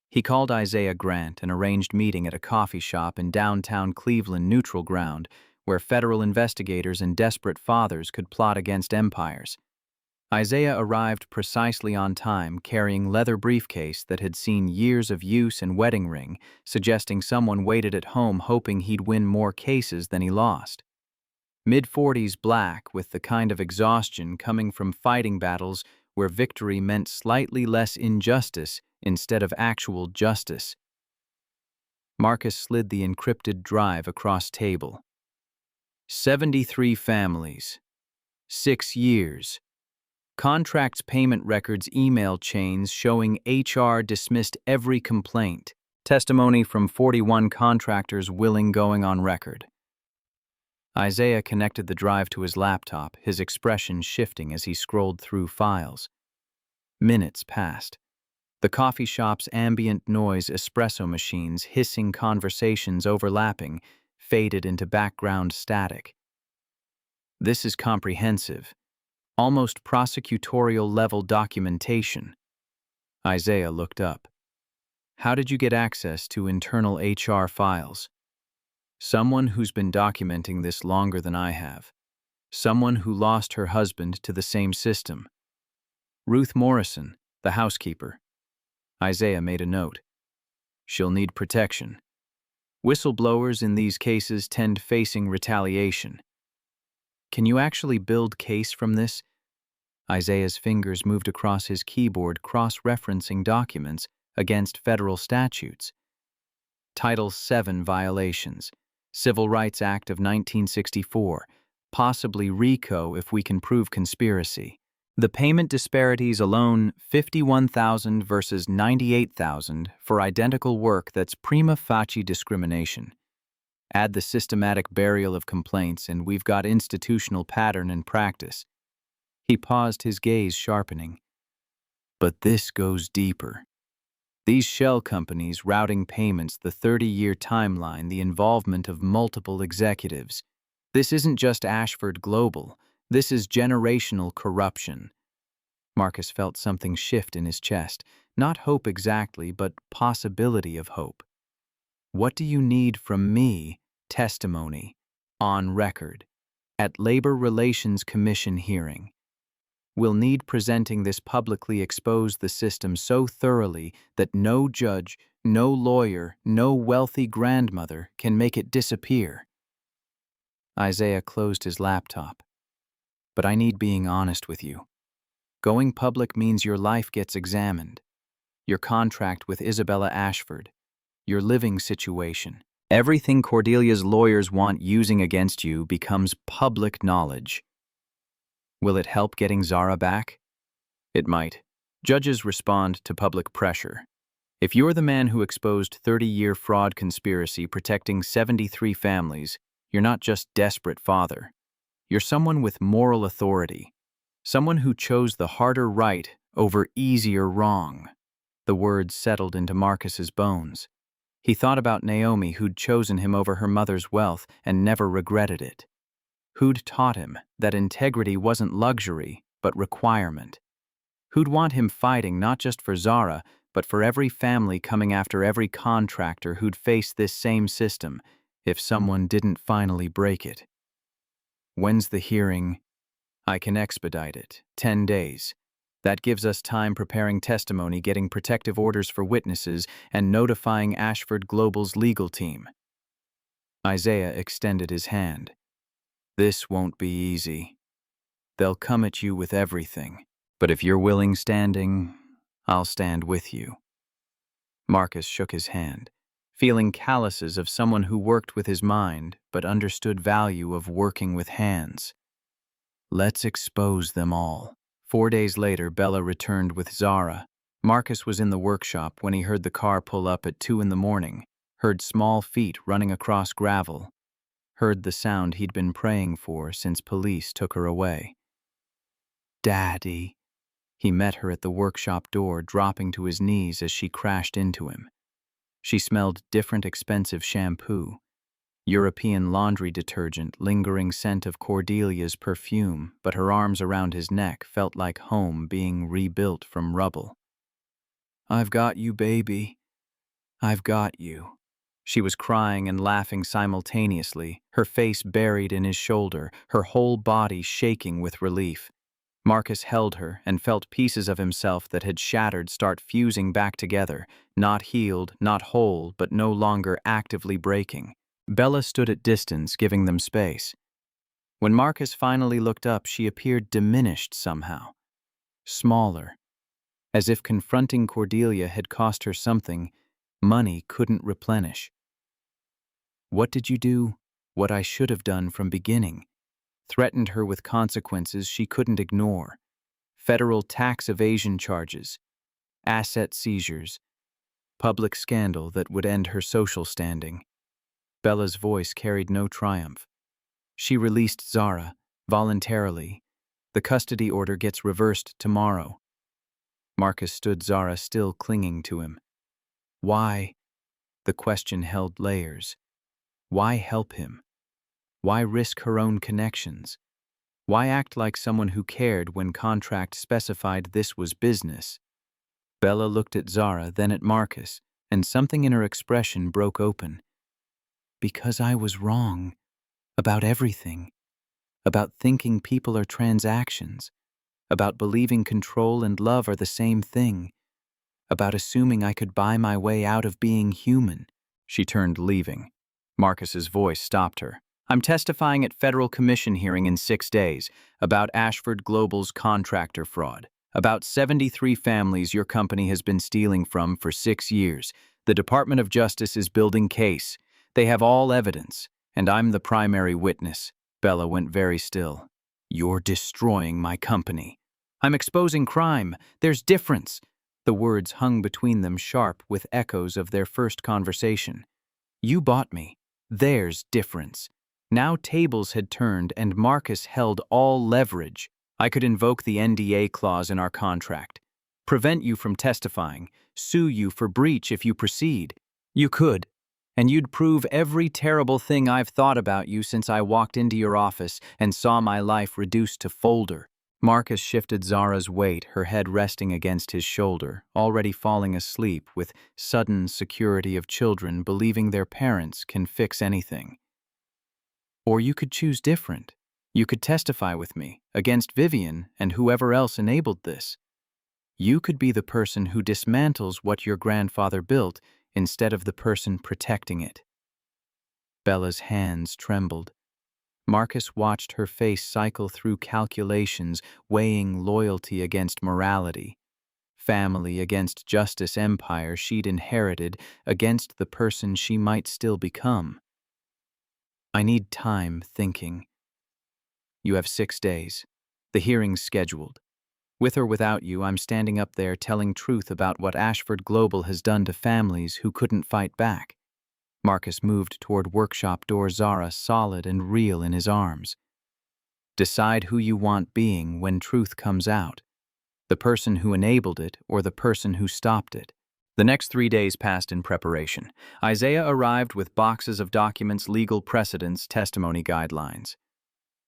He called Isaiah Grant and arranged meeting at a coffee shop in downtown Cleveland, neutral ground, where federal investigators and desperate fathers could plot against empires. Isaiah arrived precisely on time, carrying leather briefcase that had seen years of use and wedding ring, suggesting someone waited at home hoping he'd win more cases than he lost. Mid-40s black, with the kind of exhaustion coming from fighting battles where victory meant slightly less injustice instead of actual justice. Marcus slid the encrypted drive across table. 73 families. 6 years. Contracts, payment records, email chains showing HR dismissed every complaint. Testimony from 41 contractors willing going on record. Isaiah connected the drive to his laptop, his expression shifting as he scrolled through files. Minutes passed. The coffee shop's ambient noise, espresso machines, hissing conversations overlapping, faded into background static. This is comprehensive. Almost prosecutorial-level documentation. Isaiah looked up. How did you get access to internal HR files? Someone who's been documenting this longer than I have. Someone who lost her husband to the same system. Ruth Morrison, the housekeeper. Isaiah made a note. She'll need protection. Whistleblowers in these cases tend facing retaliation. Can you actually build case from this? Isaiah's fingers moved across his keyboard, cross-referencing documents against federal statutes. Title VII violations. Civil Rights Act of 1964. Possibly RICO if we can prove conspiracy. The payment disparities alone, $51,000 versus $98,000 for identical work, that's prima facie discrimination. Add the systematic burial of complaints and we've got institutional pattern and practice. He paused, his gaze sharpening. But this goes deeper. These shell companies routing payments, the 30-year timeline, the involvement of multiple executives. This isn't just Ashford Global. This is generational corruption. Marcus felt something shift in his chest. Not hope exactly, but possibility of hope. What do you need from me? Testimony. On record. At Labor Relations Commission hearing. We'll need presenting this publicly expose the system so thoroughly that no judge, no lawyer, no wealthy grandmother can make it disappear. Isaiah closed his laptop. But I need being honest with you. Going public means your life gets examined. Your contract with Isabella Ashford. Your living situation. Everything Cordelia's lawyers want using against you becomes public knowledge. Will it help getting Zara back? It might. Judges respond to public pressure. If you're the man who exposed 30-year fraud conspiracy protecting 73 families, you're not just desperate father. You're someone with moral authority. Someone who chose the harder right over easier wrong. The words settled into Marcus's bones. He thought about Naomi, who'd chosen him over her mother's wealth and never regretted it. Who'd taught him that integrity wasn't luxury, but requirement. Who'd want him fighting not just for Zara, but for every family coming after every contractor who'd face this same system if someone didn't finally break it. When's the hearing? I can expedite it. 10 days. That gives us time preparing testimony, getting protective orders for witnesses, and notifying Ashford Global's legal team. Isaiah extended his hand. This won't be easy. They'll come at you with everything. But if you're willing standing, I'll stand with you. Marcus shook his hand, feeling calluses of someone who worked with his mind but understood value of working with hands. Let's expose them all. 4 days later, Bella returned with Zara. Marcus was in the workshop when he heard the car pull up at 2 in the morning, heard small feet running across gravel, heard the sound he'd been praying for since police took her away. "Daddy." He met her at the workshop door, dropping to his knees as she crashed into him. She smelled different expensive shampoo, European laundry detergent, lingering scent of Cordelia's perfume, but her arms around his neck felt like home being rebuilt from rubble. "I've got you, baby. I've got you." She was crying and laughing simultaneously, her face buried in his shoulder, her whole body shaking with relief. Marcus held her and felt pieces of himself that had shattered start fusing back together, not healed, not whole, but no longer actively breaking. Bella stood at distance, giving them space. When Marcus finally looked up, she appeared diminished somehow, smaller, as if confronting Cordelia had cost her something money couldn't replenish. "What did you do? What I should have done from beginning." Threatened her with consequences she couldn't ignore. Federal tax evasion charges, asset seizures, public scandal that would end her social standing. Bella's voice carried no triumph. "She released Zara, voluntarily. The custody order gets reversed tomorrow." Marcus stood, Zara still clinging to him. Why? The question held layers. Why help him? Why risk her own connections? Why act like someone who cared when contract specified this was business? Bella looked at Zara, then at Marcus, and something in her expression broke open. "Because I was wrong. About everything. About thinking people are transactions. About believing control and love are the same thing. About assuming I could buy my way out of being human." She turned, leaving. Marcus's voice stopped her. "I'm testifying at federal commission hearing in 6 days about Ashford Global's contractor fraud. About 73 families your company has been stealing from for 6 years. The Department of Justice is building case. They have all evidence, and I'm the primary witness." Bella went very still. "You're destroying my company." "I'm exposing crime. There's difference." The words hung between them, sharp with echoes of their first conversation. "You bought me. There's difference." Now tables had turned and Marcus held all leverage. "I could invoke the NDA clause in our contract, prevent you from testifying, sue you for breach if you proceed. You could, and you'd prove every terrible thing I've thought about you since I walked into your office and saw my life reduced to folder." Marcus shifted Zara's weight, her head resting against his shoulder, already falling asleep with sudden security of children believing their parents can fix anything. "Or you could choose different. You could testify with me, against Vivian and whoever else enabled this. You could be the person who dismantles what your grandfather built instead of the person protecting it." Bella's hands trembled. Marcus watched her face cycle through calculations, weighing loyalty against morality, family against justice, empire she'd inherited against the person she might still become. "I need time thinking." "You have 6 days. The hearing's scheduled. With or without you, I'm standing up there telling truth about what Ashford Global has done to families who couldn't fight back." Marcus moved toward workshop door, Zara solid and real in his arms. "Decide who you want being when truth comes out. The person who enabled it or the person who stopped it." The next 3 days passed in preparation. Isaiah arrived with boxes of documents, legal precedents, testimony guidelines.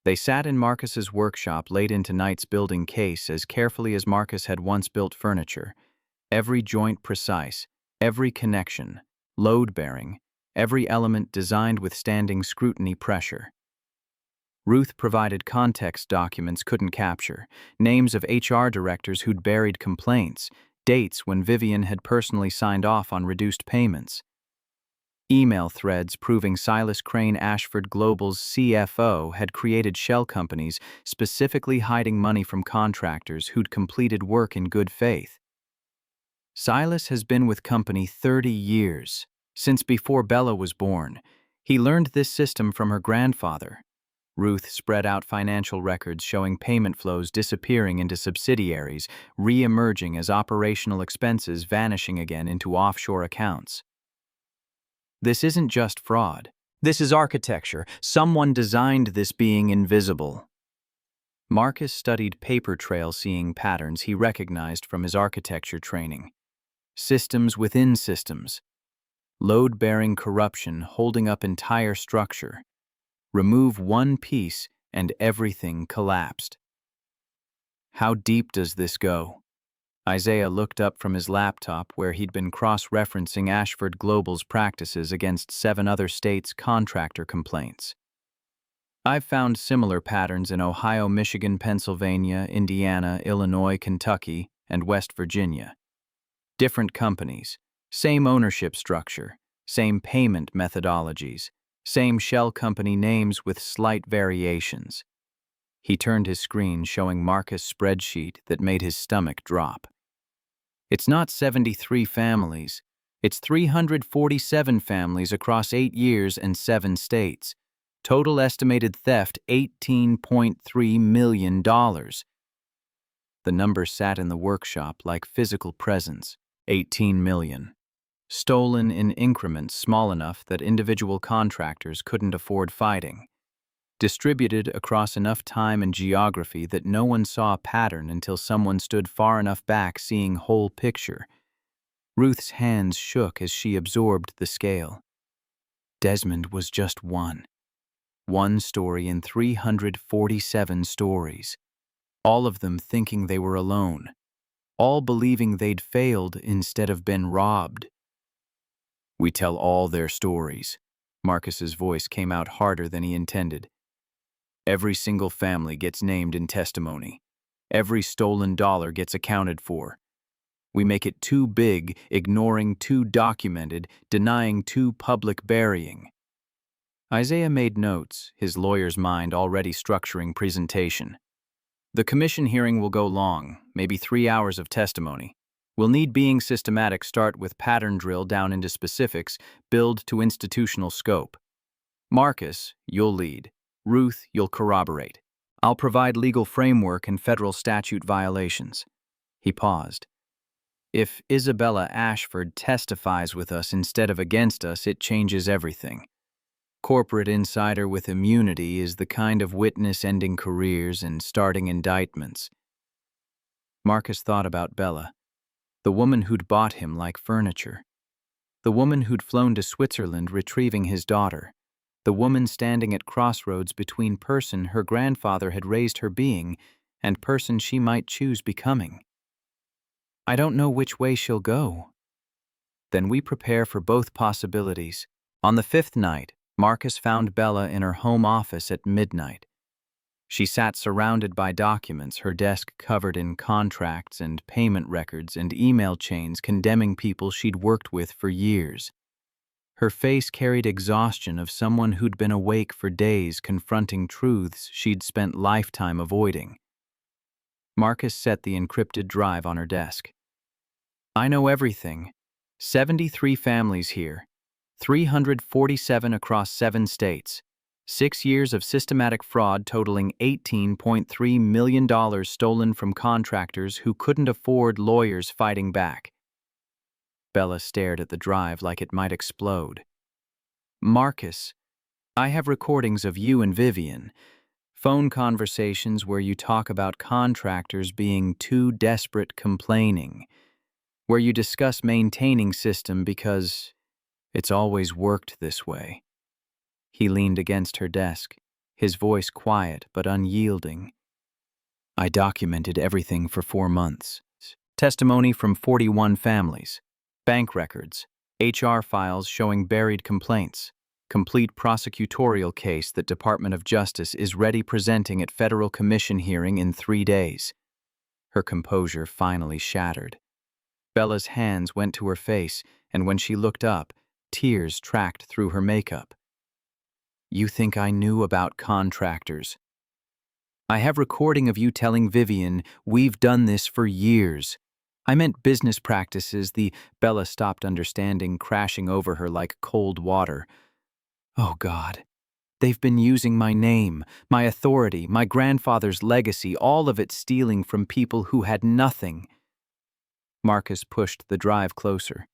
They sat in Marcus's workshop late into nights building case as carefully as Marcus had once built furniture. Every joint precise, every connection, load-bearing, every element designed withstanding scrutiny pressure. Ruth provided context documents couldn't capture, names of HR directors who'd buried complaints, dates when Vivian had personally signed off on reduced payments. Email threads proving Silas Crane, Ashford Global's CFO, had created shell companies specifically hiding money from contractors who'd completed work in good faith. Silas has been with company 30 years, since before Bella was born. He learned this system from her grandfather. Ruth spread out financial records showing payment flows disappearing into subsidiaries, re-emerging as operational expenses vanishing again into offshore accounts. This isn't just fraud. This is architecture. Someone designed this being invisible. Marcus studied paper trail seeing patterns he recognized from his architecture training. Systems within systems. Load-bearing corruption holding up entire structure. Remove one piece and everything collapsed. How deep does this go? Isaiah looked up from his laptop where he'd been cross-referencing Ashford Global's practices against 7 other states' contractor complaints. I've found similar patterns in Ohio, Michigan, Pennsylvania, Indiana, Illinois, Kentucky, and West Virginia. Different companies, same ownership structure, same payment methodologies, same shell company names with slight variations. He turned his screen showing Marcus' spreadsheet that made his stomach drop. It's not 73 families, it's 347 families across 8 years and 7 states. Total estimated theft, $18.3 million. The number sat in the workshop like physical presence, 18 million. Stolen in increments small enough that individual contractors couldn't afford fighting. Distributed across enough time and geography that no one saw a pattern until someone stood far enough back seeing whole picture. Ruth's hands shook as she absorbed the scale. Desmond was just one. One story in 347 stories. All of them thinking they were alone. All believing they'd failed instead of been robbed. We tell all their stories. Marcus's voice came out harder than he intended. Every single family gets named in testimony. Every stolen dollar gets accounted for. We make it too big, ignoring too documented, denying too public burying. Isaiah made notes, his lawyer's mind already structuring presentation. The commission hearing will go long, maybe 3 hours of testimony. We'll need being systematic start with pattern drill down into specifics, build to institutional scope. Marcus, you'll lead. Ruth, you'll corroborate. I'll provide legal framework and federal statute violations. He paused. If Isabella Ashford testifies with us instead of against us, it changes everything. Corporate insider with immunity is the kind of witness ending careers and starting indictments. Marcus thought about Bella, the woman who'd bought him like furniture, the woman who'd flown to Switzerland retrieving his daughter, the woman standing at crossroads between person her grandfather had raised her being and person she might choose becoming. I don't know which way she'll go. Then we prepare for both possibilities. On the 5th night, Marcus found Bella in her home office at midnight. She sat surrounded by documents, her desk covered in contracts and payment records and email chains condemning people she'd worked with for years. Her face carried exhaustion of someone who'd been awake for days confronting truths she'd spent lifetime avoiding. Marcus set the encrypted drive on her desk. I know everything. 73 families here. 347 across 7 states. 6 years of systematic fraud totaling $18.3 million stolen from contractors who couldn't afford lawyers fighting back. Bella stared at the drive like it might explode. Marcus, I have recordings of you and Vivian. Phone conversations where you talk about contractors being too desperate complaining. Where you discuss maintaining system because it's always worked this way. He leaned against her desk, his voice quiet but unyielding. I documented everything for 4 months. Testimony from 41 families, bank records, HR files showing buried complaints, complete prosecutorial case that Department of Justice is ready presenting at federal commission hearing in 3 days. Her composure finally shattered. Bella's hands went to her face, and when she looked up, tears tracked through her makeup. You think I knew about contractors? I have recording of you telling Vivian, we've done this for years. I meant business practices. Bella stopped understanding, crashing over her like cold water. Oh God, They've been using my name, my authority, my grandfather's legacy, all of it stealing from people who had nothing. Marcus pushed the drive closer.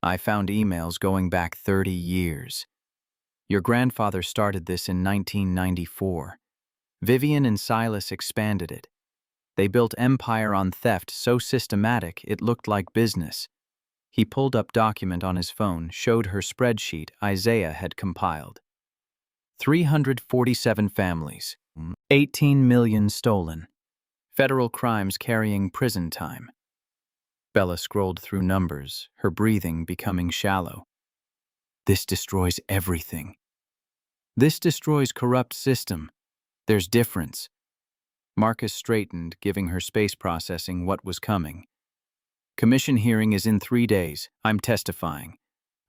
I found emails going back 30 years. Your grandfather started this in 1994. Vivian and Silas expanded it. They built empire on theft so systematic it looked like business. He pulled up document on his phone, showed her spreadsheet Isaiah had compiled. 347 families, 18 million stolen. Federal crimes carrying prison time. Bella scrolled through numbers, her breathing becoming shallow. This destroys everything. This destroys corrupt system. There's difference. Marcus straightened, giving her space processing what was coming. Commission hearing is in 3 days. I'm testifying.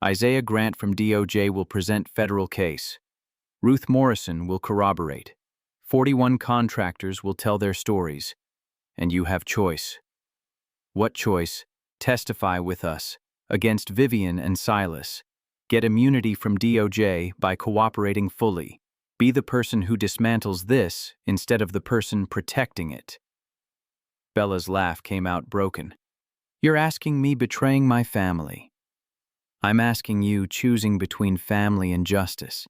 Isaiah Grant from DOJ will present federal case. Ruth Morrison will corroborate. 41 contractors will tell their stories. And you have choice. What choice? Testify with us, against Vivian and Silas. Get immunity from DOJ by cooperating fully. Be the person who dismantles this instead of the person protecting it. Bella's laugh came out broken. You're asking me betraying my family. I'm asking you choosing between family and justice.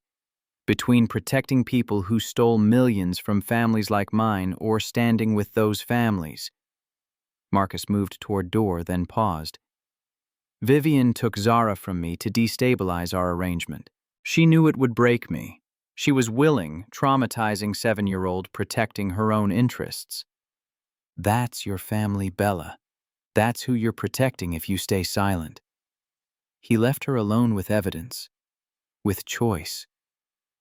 Between protecting people who stole millions from families like mine or standing with those families. Marcus moved toward door, then paused. Vivian took Zara from me to destabilize our arrangement. She knew it would break me. She was willing, traumatizing 7-year-old protecting her own interests. That's your family, Bella. That's who you're protecting if you stay silent. He left her alone with evidence, with choice,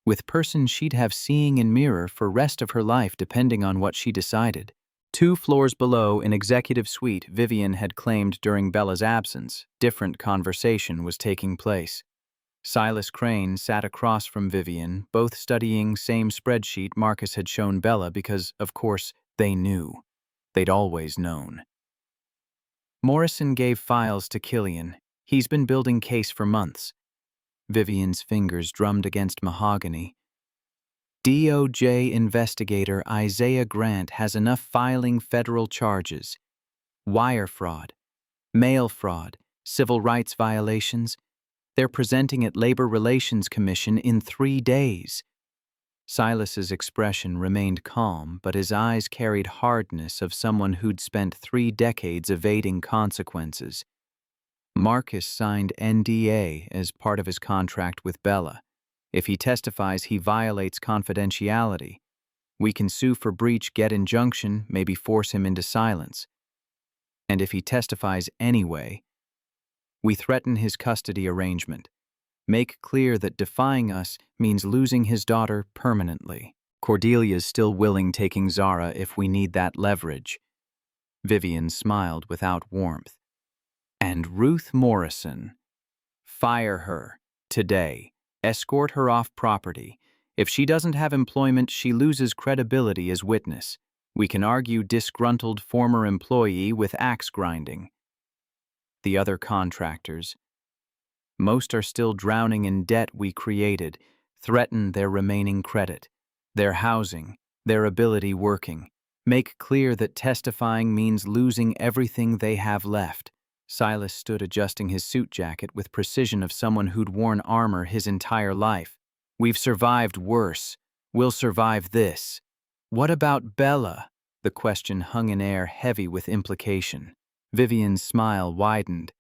with person she'd have seeing in mirror for rest of her life depending on what she decided. 2 floors below, in executive suite Vivian had claimed during Bella's absence, different conversation was taking place. Silas Crane sat across from Vivian, both studying same spreadsheet Marcus had shown Bella because, of course, they knew. They'd always known. Morrison gave files to Killian. He's been building case for months. Vivian's fingers drummed against mahogany. DOJ investigator Isaiah Grant has enough filing federal charges. Wire fraud, mail fraud, civil rights violations. They're presenting at Labor Relations Commission in 3 days. Silas's expression remained calm, but his eyes carried hardness of someone who'd spent 3 decades evading consequences. Marcus signed NDA as part of his contract with Bella. If he testifies he violates confidentiality, we can sue for breach, get injunction, maybe force him into silence. And if he testifies anyway, we threaten his custody arrangement. Make clear that defying us means losing his daughter permanently. Cordelia's still willing taking Zara if we need that leverage. Vivian smiled without warmth. And Ruth Morrison. Fire her. Today. Escort her off property. If she doesn't have employment, she loses credibility as witness. We can argue disgruntled former employee with axe grinding. The other contractors. Most are still drowning in debt we created, threaten their remaining credit, their housing, their ability working. Make clear that testifying means losing everything they have left. Silas stood adjusting his suit jacket with precision of someone who'd worn armor his entire life. We've survived worse. We'll survive this. What about Bella? The question hung in air, heavy with implication. Vivian's smile widened.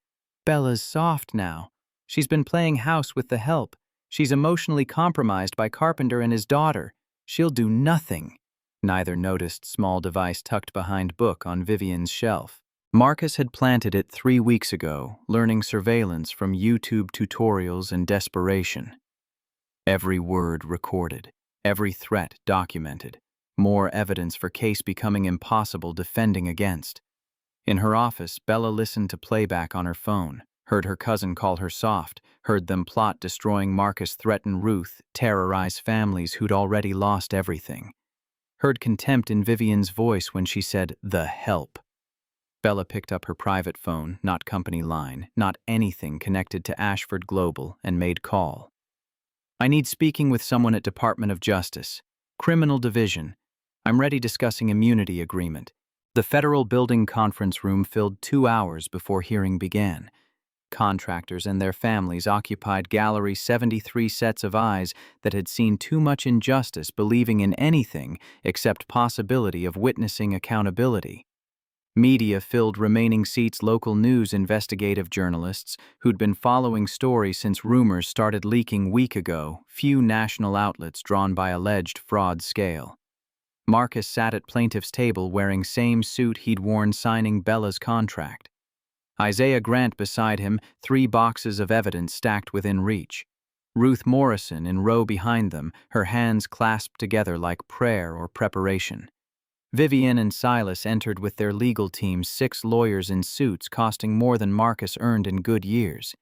Bella's soft now. She's been playing house with the help. She's emotionally compromised by Carpenter and his daughter. She'll do nothing. Neither noticed small device tucked behind book on Vivian's shelf. Marcus had planted it 3 weeks ago, learning surveillance from YouTube tutorials and desperation. Every word recorded, every threat documented, more evidence for case becoming impossible defending against. In her office, Bella listened to playback on her phone, heard her cousin call her soft, heard them plot destroying Marcus, threaten Ruth, terrorize families who'd already lost everything. Heard contempt in Vivian's voice when she said, "the help." Bella picked up her private phone, not company line, not anything connected to Ashford Global, and made call. I need speaking with someone at Department of Justice. Criminal Division. I'm ready discussing immunity agreement. The federal building conference room filled 2 hours before hearing began. Contractors and their families occupied gallery 73 sets of eyes that had seen too much injustice believing in anything except possibility of witnessing accountability. Media filled remaining seats local news investigative journalists who'd been following stories since rumors started leaking week ago, few national outlets drawn by alleged fraud scale. Marcus sat at plaintiff's table wearing same suit he'd worn signing Bella's contract. Isaiah Grant beside him, 3 boxes of evidence stacked within reach. Ruth Morrison in row behind them, her hands clasped together like prayer or preparation. Vivian and Silas entered with their legal teams, 6 lawyers in suits costing more than Marcus earned in good years.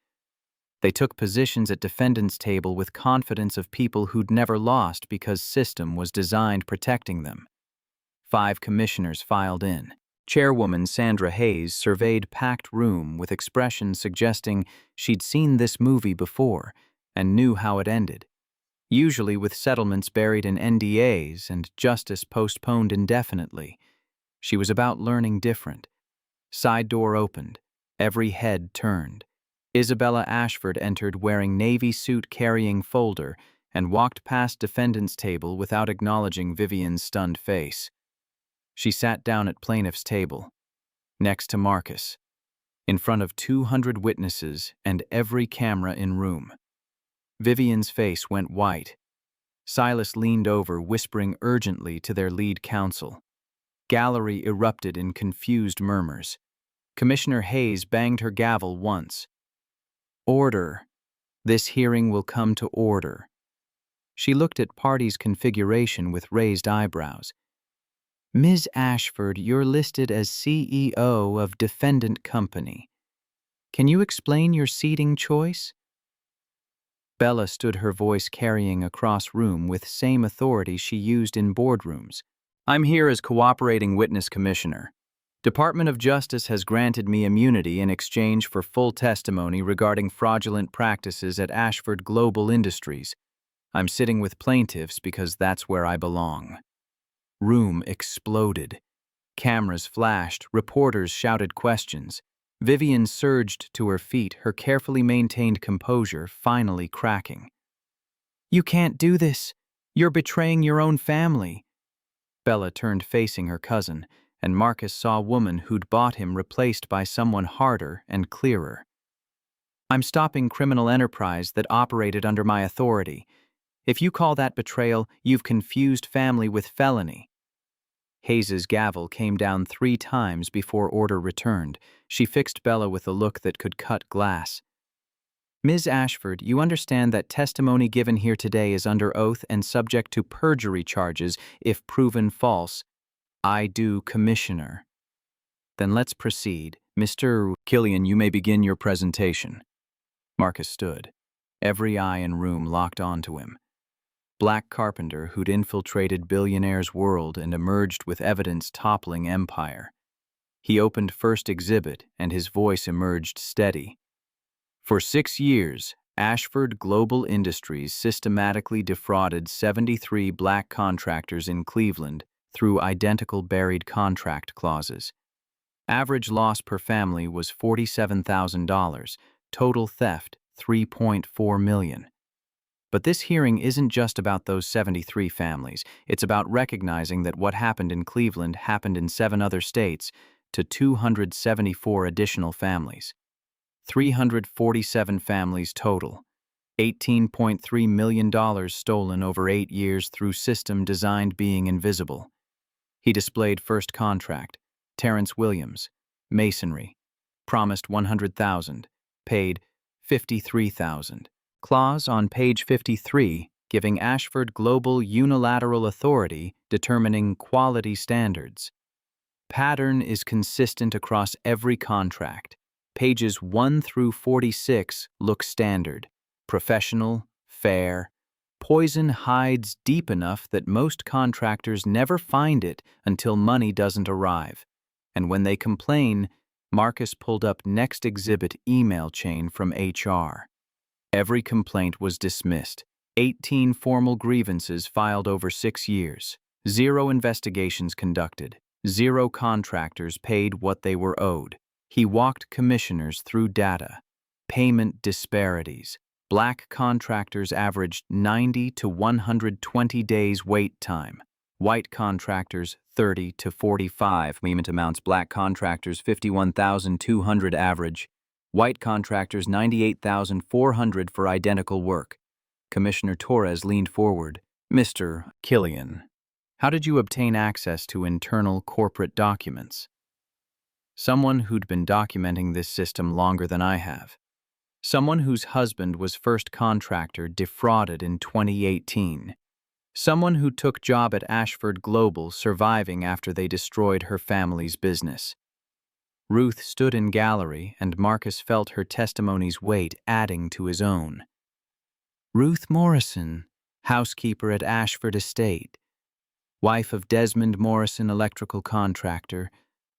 They took positions at defendant's table with confidence of people who'd never lost because system was designed protecting them. 5 commissioners filed in. Chairwoman Sandra Hayes surveyed packed room with expressions suggesting she'd seen this movie before and knew how it ended. Usually with settlements buried in NDAs and justice postponed indefinitely. She was about learning different. Side door opened. Every head turned. Isabella Ashford entered wearing navy suit carrying folder and walked past defendant's table without acknowledging Vivian's stunned face. She sat down at plaintiff's table, next to Marcus, in front of 200 witnesses and every camera in room. Vivian's face went white. Silas leaned over, whispering urgently to their lead counsel. Gallery erupted in confused murmurs. Commissioner Hayes banged her gavel once. Order. This hearing will come to order. She looked at party's configuration with raised eyebrows. Ms. Ashford, you're listed as CEO of defendant company. Can you explain your seating choice? Bella stood, her voice carrying across room with same authority she used in boardrooms. I'm here as cooperating witness commissioner. Department of Justice has granted me immunity in exchange for full testimony regarding fraudulent practices at Ashford Global Industries. I'm sitting with plaintiffs because that's where I belong. Room exploded. Cameras flashed, reporters shouted questions. Vivian surged to her feet, her carefully maintained composure finally cracking. You can't do this. You're betraying your own family. Bella turned facing her cousin, and Marcus saw a woman who'd bought him replaced by someone harder and clearer. I'm stopping criminal enterprise that operated under my authority. If you call that betrayal, you've confused family with felony. Hayes's gavel came down 3 times before order returned. She fixed Bella with a look that could cut glass. Ms. Ashford, you understand that testimony given here today is under oath and subject to perjury charges if proven false. I do, Commissioner. Then let's proceed. Mr. Killian, you may begin your presentation. Marcus stood. Every eye in room locked onto him. Black Carpenter who'd infiltrated Billionaire's world and emerged with evidence toppling empire. He opened first exhibit and his voice emerged steady. For 6 years, Ashford Global Industries systematically defrauded 73 black contractors in Cleveland through identical buried contract clauses. Average loss per family was $47,000, total theft $3.4 million. But this hearing isn't just about those 73 families. It's about recognizing that what happened in Cleveland happened in 7 other states to 274 additional families. 347 families total. $18.3 million stolen over 8 years through system designed being invisible. He displayed first contract, Terrence Williams, masonry, promised $100,000, paid $53,000. Clause on page 53 giving Ashford Global unilateral authority determining quality standards. Pattern is consistent across every contract. Pages 1 through 46 look standard, professional, fair. Poison hides deep enough that most contractors never find it until money doesn't arrive. And when they complain, Marcus pulled up next exhibit email chain from HR. Every complaint was dismissed. 18 formal grievances filed over 6 years. 0 investigations conducted. 0 contractors paid what they were owed. He walked commissioners through data. Payment disparities. Black contractors averaged 90 to 120 days wait time. White contractors 30 to 45 payment amounts. Black contractors 51,200 average. White contractors 98,400 for identical work. Commissioner Torres leaned forward. Mr. Killian, how did you obtain access to internal corporate documents? Someone who'd been documenting this system longer than I have. Someone whose husband was first contractor defrauded in 2018. Someone who took job at Ashford Global surviving after they destroyed her family's business. Ruth stood in gallery and Marcus felt her testimony's weight adding to his own. Ruth Morrison, housekeeper at Ashford Estate, wife of Desmond Morrison, electrical contractor,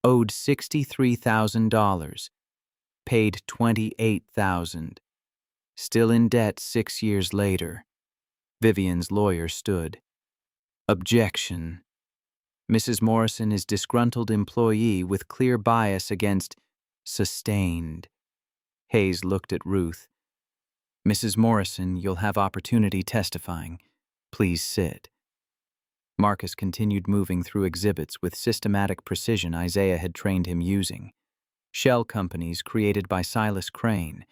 owed $63,000, paid $28,000, still in debt 6 years later. Vivian's lawyer stood. Objection. Mrs. Morrison is disgruntled employee with clear bias against sustained. Hayes looked at Ruth. Mrs. Morrison, you'll have opportunity testifying. Please sit. Marcus continued moving through exhibits with systematic precision Isaiah had trained him using. Shell companies created by Silas Crane.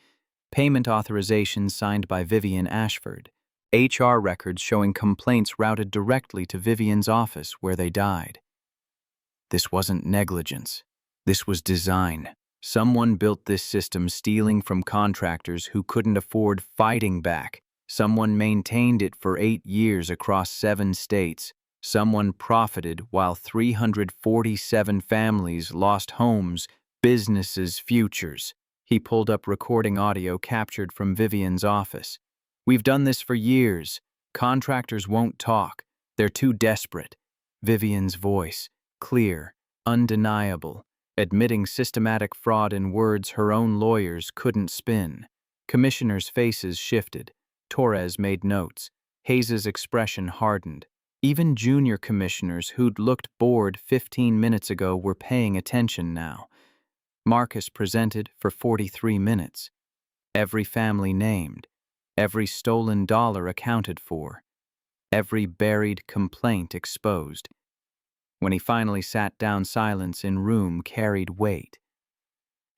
Payment authorizations signed by Vivian Ashford. HR records showing complaints routed directly to Vivian's office where they died. This wasn't negligence. This was design. Someone built this system stealing from contractors who couldn't afford fighting back. Someone maintained it for 8 years across 7 states. Someone profited while 347 families lost homes, businesses, futures. He pulled up recording audio captured from Vivian's office. We've done this for years. Contractors won't talk. They're too desperate. Vivian's voice, clear, undeniable, admitting systematic fraud in words her own lawyers couldn't spin. Commissioners' faces shifted. Torres made notes. Hayes's expression hardened. Even junior commissioners who'd looked bored 15 minutes ago were paying attention now. Marcus presented for 43 minutes. Every family named. Every stolen dollar accounted for. Every buried complaint exposed. When he finally sat down, silence in room carried weight.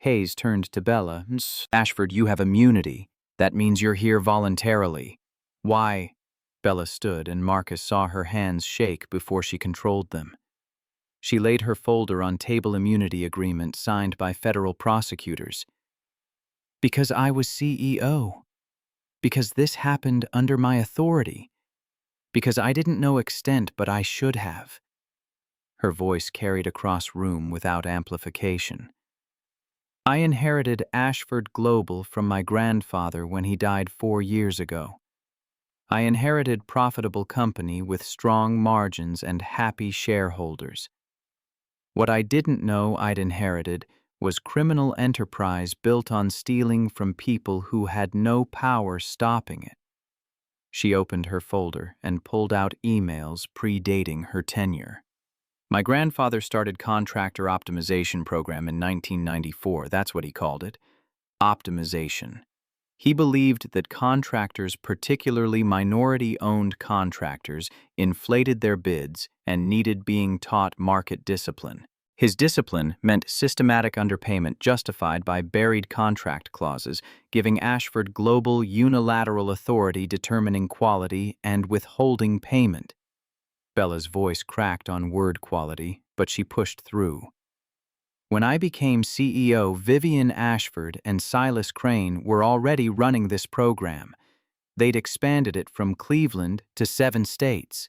Hayes turned to Bella. Ashford, you have immunity. That means you're here voluntarily. Why? Bella stood and Marcus saw her hands shake before she controlled them. She laid her folder on table immunity agreement signed by federal prosecutors. Because I was CEO. Because this happened under my authority. Because I didn't know extent, but I should have. Her voice carried across room without amplification. I inherited Ashford Global from my grandfather when he died 4 years ago. I inherited profitable company with strong margins and happy shareholders. What I didn't know I'd inherited was criminal enterprise built on stealing from people who had no power stopping it. She opened her folder and pulled out emails predating her tenure. My grandfather started contractor optimization program in 1994, that's what he called it. Optimization. He believed that contractors, particularly minority-owned contractors, inflated their bids and needed being taught market discipline. His discipline meant systematic underpayment justified by buried contract clauses, giving Ashford Global unilateral authority determining quality and withholding payment. Bella's voice cracked on word quality, but she pushed through. When I became CEO, Vivian Ashford and Silas Crane were already running this program. They'd expanded it from Cleveland to 7 states.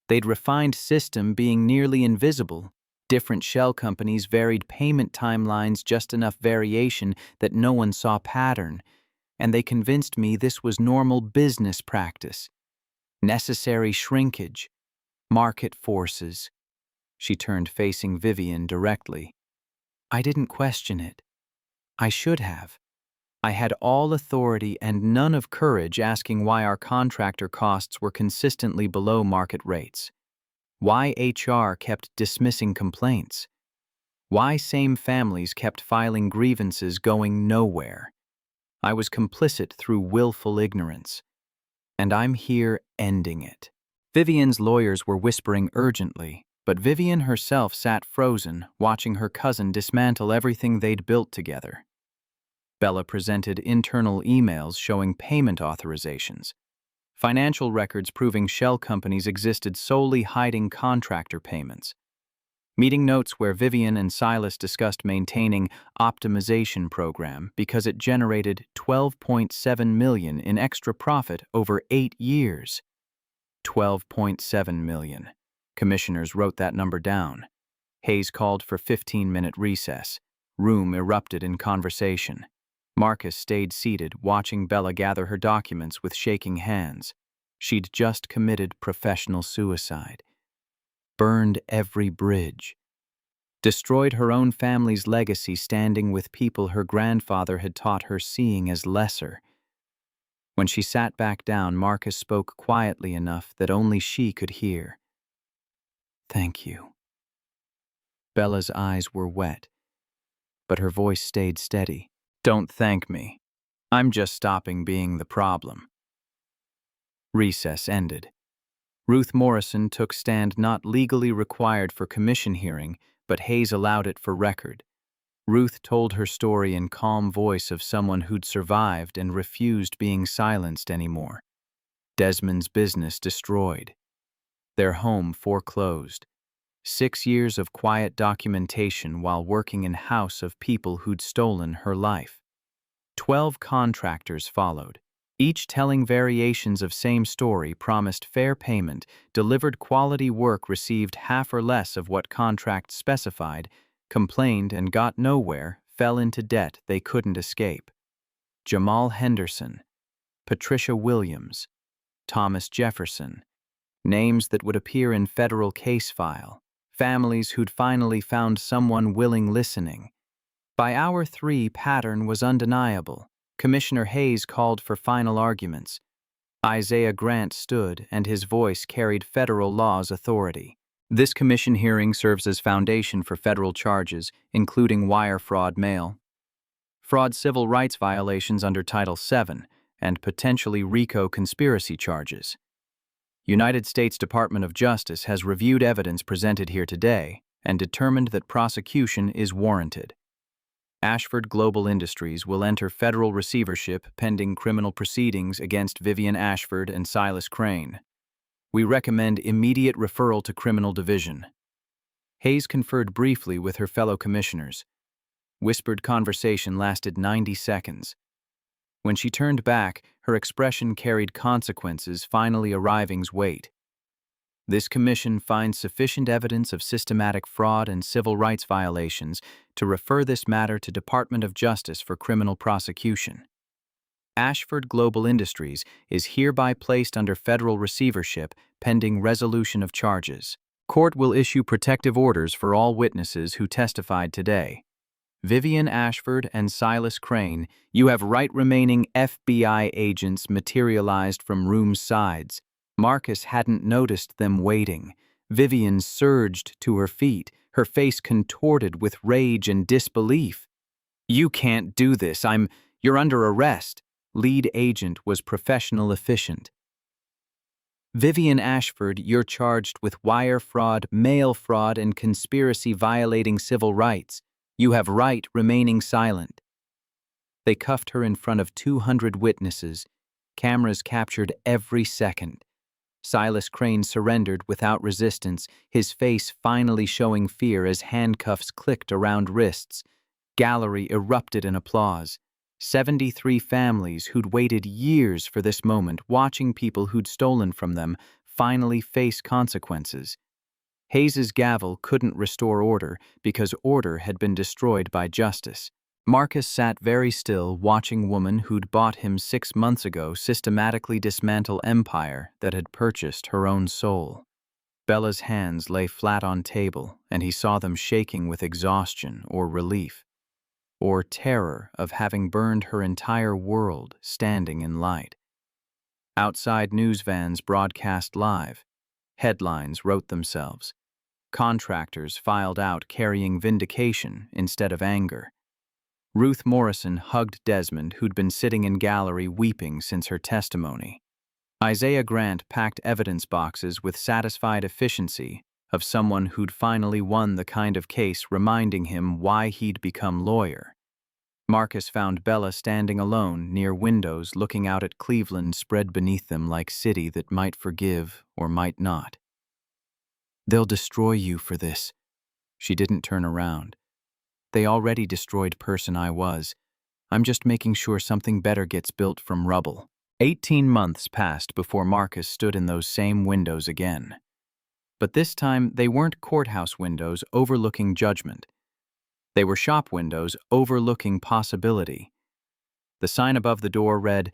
They'd refined system being nearly invisible. Different shell companies varied payment timelines just enough variation that no one saw pattern, and they convinced me this was normal business practice. Necessary shrinkage. Market forces. She turned facing Vivian directly. I didn't question it. I should have. I had all authority and none of courage asking why our contractor costs were consistently below market rates, why HR kept dismissing complaints, why same families kept filing grievances going nowhere. I was complicit through willful ignorance, and I'm here ending it. Vivian's lawyers were whispering urgently, but Vivian herself sat frozen, watching her cousin dismantle everything they'd built together. Bella presented internal emails showing payment authorizations, financial records proving shell companies existed solely hiding contractor payments, meeting notes where Vivian and Silas discussed maintaining optimization program because it generated $12.7 million in extra profit over 8 years. $12.7 million. Commissioners wrote that number down. Hayes called for 15-minute recess. Room erupted in conversation. Marcus stayed seated, watching Bella gather her documents with shaking hands. She'd just committed professional suicide. Burned every bridge. Destroyed her own family's legacy standing with people her grandfather had taught her seeing as lesser. When she sat back down, Marcus spoke quietly enough that only she could hear. "Thank you." Bella's eyes were wet, but her voice stayed steady. "Don't thank me. I'm just stopping being the problem." Recess ended. Ruth Morrison took stand not legally required for commission hearing, but Hayes allowed it for record. Ruth told her story in calm voice of someone who'd survived and refused being silenced anymore. Desmond's business destroyed. Their home foreclosed. 6 years of quiet documentation while working in house of people who'd stolen her life. 12 contractors followed, each telling variations of same story, promised fair payment, delivered quality work, received half or less of what contract specified, complained and got nowhere, fell into debt they couldn't escape. Jamal Henderson, Patricia Williams, Thomas Jefferson, names that would appear in federal case file, families who'd finally found someone willing listening. By hour 3, pattern was undeniable. Commissioner Hayes called for final arguments. Isaiah Grant stood, and his voice carried federal law's authority. This commission hearing serves as foundation for federal charges, including wire fraud mail, fraud civil rights violations under Title VII, and potentially RICO conspiracy charges. United States Department of Justice has reviewed evidence presented here today and determined that prosecution is warranted. Ashford Global Industries will enter federal receivership pending criminal proceedings against Vivian Ashford and Silas Crane. We recommend immediate referral to Criminal Division. Hayes conferred briefly with her fellow commissioners. Whispered conversation lasted 90 seconds. When she turned back, her expression carried consequences finally arriving's weight. This commission finds sufficient evidence of systematic fraud and civil rights violations to refer this matter to Department of Justice for criminal prosecution. Ashford Global Industries is hereby placed under federal receivership pending resolution of charges. Court will issue protective orders for all witnesses who testified today. Vivian Ashford and Silas Crane, you have right remaining FBI agents materialized from room sides. Marcus hadn't noticed them waiting. Vivian surged to her feet, her face contorted with rage and disbelief. "You can't do this. You're under arrest." Lead agent was professional efficient. "Vivian Ashford, you're charged with wire fraud, mail fraud, and conspiracy violating civil rights. You have right remaining silent." They cuffed her in front of 200 witnesses. Cameras captured every second. Silas Crane surrendered without resistance, his face finally showing fear as handcuffs clicked around wrists. Gallery erupted in applause. 73 families who'd waited years for this moment, watching people who'd stolen from them, finally face consequences. Hayes's gavel couldn't restore order because order had been destroyed by justice. Marcus sat very still, watching woman who'd bought him 6 months ago systematically dismantle empire that had purchased her own soul. Bella's hands lay flat on table, and he saw them shaking with exhaustion or relief. or terror of having burned her entire world standing in light. Outside news vans broadcast live. Headlines wrote themselves. Contractors filed out carrying vindication instead of anger. Ruth Morrison hugged Desmond, who'd been sitting in gallery weeping since her testimony. Isaiah Grant packed evidence boxes with satisfied efficiency of someone who'd finally won the kind of case reminding him why he'd become lawyer. Marcus found Bella standing alone near windows looking out at Cleveland spread beneath them like city that might forgive or might not. "They'll destroy you for this." She didn't turn around. "They already destroyed person I was. I'm just making sure something better gets built from rubble." 18 months passed before Marcus stood in those same windows again. But this time, they weren't courthouse windows overlooking judgment. They were shop windows overlooking possibility. The sign above the door read,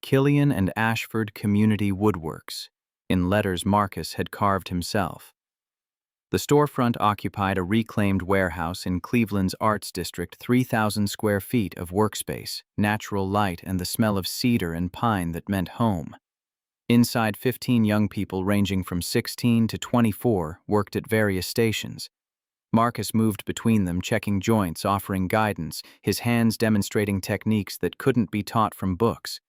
"Killian and Ashford Community Woodworks," in letters Marcus had carved himself. The storefront occupied a reclaimed warehouse in Cleveland's Arts District, 3,000 square feet of workspace, natural light, and the smell of cedar and pine that meant home. Inside, 15 young people ranging from 16 to 24 worked at various stations. Marcus moved between them, checking joints, offering guidance, his hands demonstrating techniques that couldn't be taught from books.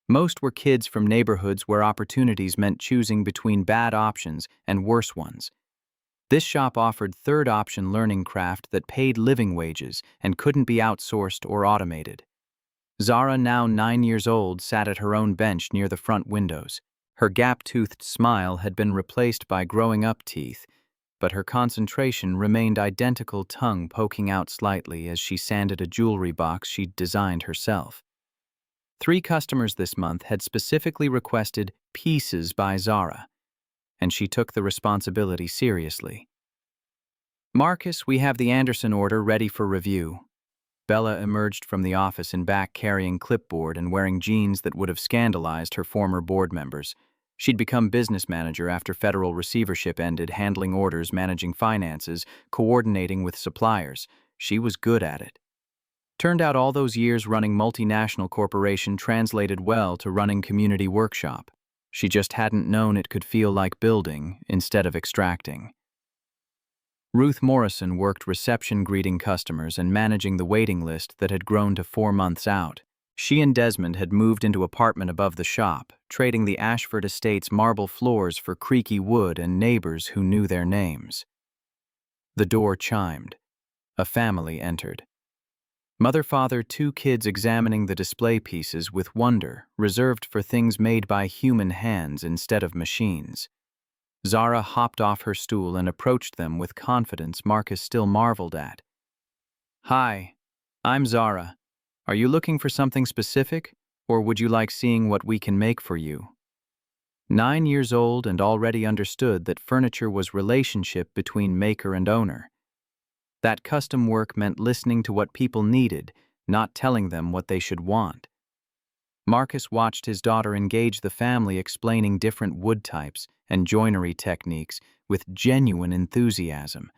Most were kids from neighborhoods where opportunities meant choosing between bad options and worse ones. This shop offered third-option learning craft that paid living wages and couldn't be outsourced or automated. Zara, now 9 years old, sat at her own bench near the front windows. Her gap-toothed smile had been replaced by growing-up teeth, but her concentration remained identical, tongue poking out slightly as she sanded a jewelry box she'd designed herself. 3 customers this month had specifically requested pieces by Zara, and she took the responsibility seriously. "Marcus, we have the Anderson order ready for review." Bella emerged from the office in back carrying clipboard and wearing jeans that would have scandalized her former board members. She'd become business manager after federal receivership ended, handling orders, managing finances, coordinating with suppliers. She was good at it. Turned out all those years running multinational corporation translated well to running community workshop. She just hadn't known it could feel like building instead of extracting. Ruth Morrison worked reception, greeting customers and managing the waiting list that had grown to 4 months out. She and Desmond had moved into apartment above the shop, trading the Ashford Estates marble floors for creaky wood and neighbors who knew their names. The door chimed. A family entered. Mother, father, 2 kids examining the display pieces with wonder, reserved for things made by human hands instead of machines. Zara hopped off her stool and approached them with confidence Marcus still marveled at. "Hi, I'm Zara. Are you looking for something specific, or would you like seeing what we can make for you?" 9 years old and already understood that furniture was relationship between maker and owner. That custom work meant listening to what people needed, not telling them what they should want. Marcus watched his daughter engage the family, explaining different wood types and joinery techniques with genuine enthusiasm,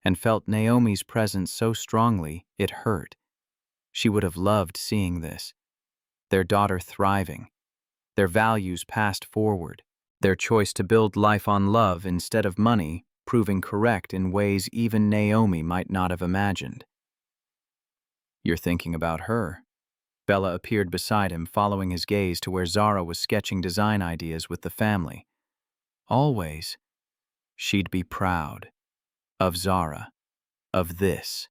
and felt Naomi's presence so strongly it hurt. She would have loved seeing this. Their daughter thriving, their values passed forward, their choice to build life on love instead of money proving correct in ways even Naomi might not have imagined. "You're thinking about her." Bella appeared beside him, following his gaze to where Zara was sketching design ideas with the family. "Always." She'd be proud. Of Zara. Of this.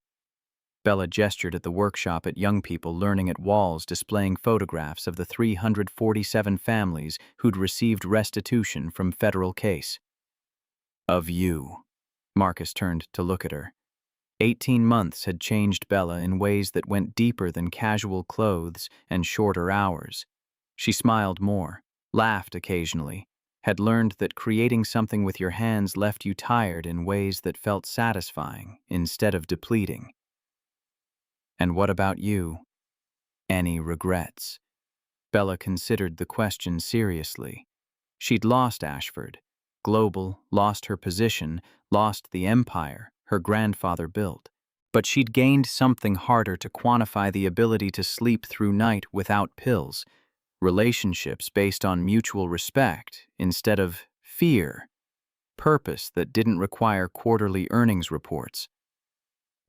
Bella gestured at the workshop at young people learning at walls displaying photographs of the 347 families who'd received restitution from federal case. "Of you." Marcus turned to look at her. 18 months had changed Bella in ways that went deeper than casual clothes and shorter hours. She smiled more, laughed occasionally, had learned that creating something with your hands left you tired in ways that felt satisfying instead of depleting. "And what about you? Any regrets?" Bella considered the question seriously. She'd lost Ashford. Global, lost her position, lost the empire her grandfather built. But she'd gained something harder to quantify: the ability to sleep through night without pills, relationships based on mutual respect instead of fear, purpose that didn't require quarterly earnings reports.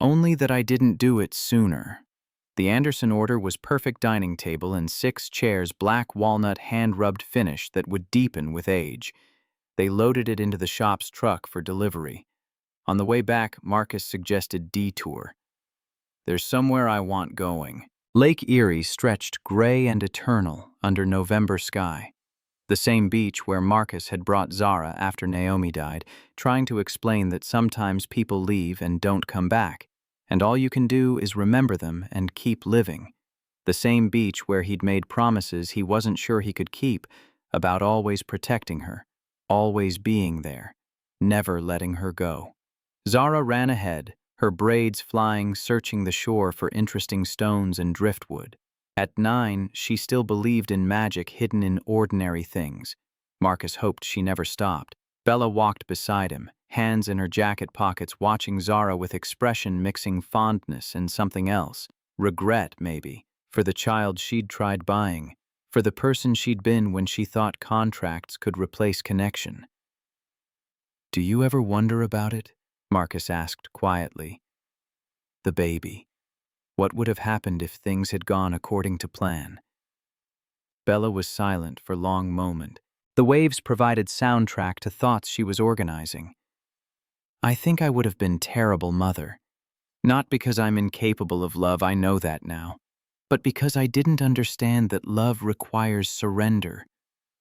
Only that I didn't do it sooner. The Anderson order was perfect: dining table and 6 chairs, black walnut hand-rubbed finish that would deepen with age. They loaded it into the shop's truck for delivery. On the way back, Marcus suggested detour. "There's somewhere I want going." Lake Erie stretched gray and eternal under November sky. The same beach where Marcus had brought Zara after Naomi died, trying to explain that sometimes people leave and don't come back, and all you can do is remember them and keep living. The same beach where he'd made promises he wasn't sure he could keep, about always protecting her, always being there, never letting her go. Zara ran ahead, her braids flying, searching the shore for interesting stones and driftwood. At 9, she still believed in magic hidden in ordinary things. Marcus hoped she never stopped. Bella walked beside him, hands in her jacket pockets, watching Zara with expression mixing fondness and something else. Regret, maybe, for the child she'd tried buying, for the person she'd been when she thought contracts could replace connection. "Do you ever wonder about it?" Marcus asked quietly. "The baby. What would have happened if things had gone according to plan?" Bella was silent for a long moment. The waves provided soundtrack to thoughts she was organizing. "I think I would have been terrible mother. Not because I'm incapable of love, I know that now, but because I didn't understand that love requires surrender,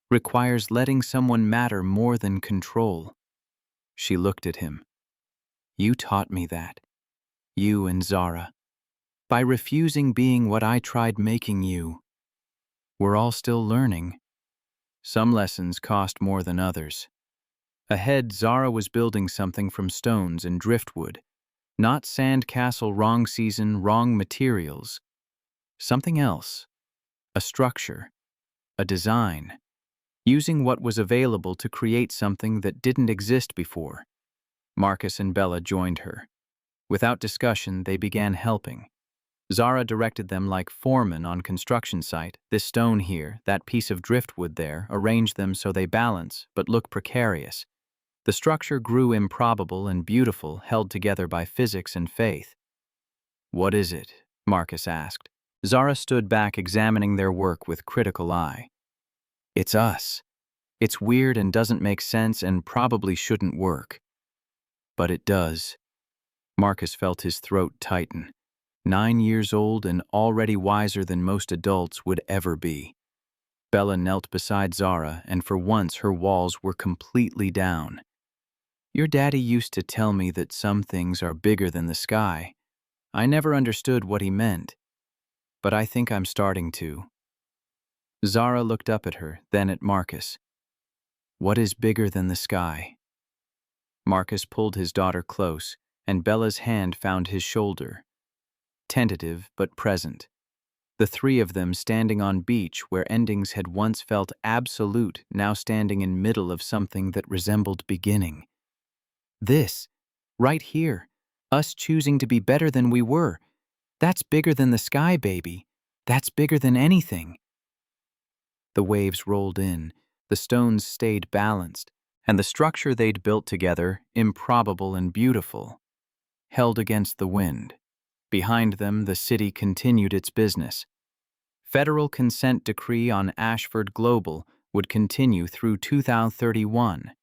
requires letting someone matter more than control." She looked at him. "You taught me that. You and Zara. By refusing being what I tried making you. We're all still learning. Some lessons cost more than others." Ahead, Zara was building something from stones and driftwood. Not sand castle, wrong season, wrong materials. Something else. A structure. A design. Using what was available to create something that didn't exist before. Marcus and Bella joined her. Without discussion, they began helping. Zara directed them like foremen on construction site. This stone here, that piece of driftwood there, arrange them so they balance but look precarious. The structure grew improbable and beautiful, held together by physics and faith. "What is it?" Marcus asked. Zara stood back, examining their work with critical eye. "It's us. It's weird and doesn't make sense and probably shouldn't work. But it does." Marcus felt his throat tighten. 9 years old and already wiser than most adults would ever be. Bella knelt beside Zara, and for once her walls were completely down. "Your daddy used to tell me that some things are bigger than the sky. I never understood what he meant, but I think I'm starting to." Zara looked up at her, then at Marcus. "What is bigger than the sky?" Marcus pulled his daughter close, and Bella's hand found his shoulder. Tentative but present. The three of them standing on beach where endings had once felt absolute, now standing in middle of something that resembled beginning. This, right here, us choosing to be better than we were, that's bigger than the sky, baby. That's bigger than anything. The waves rolled in, the stones stayed balanced, and the structure they'd built together, improbable and beautiful, held against the wind. Behind them, the city continued its business. Federal consent decree on Ashford Global would continue through 2031,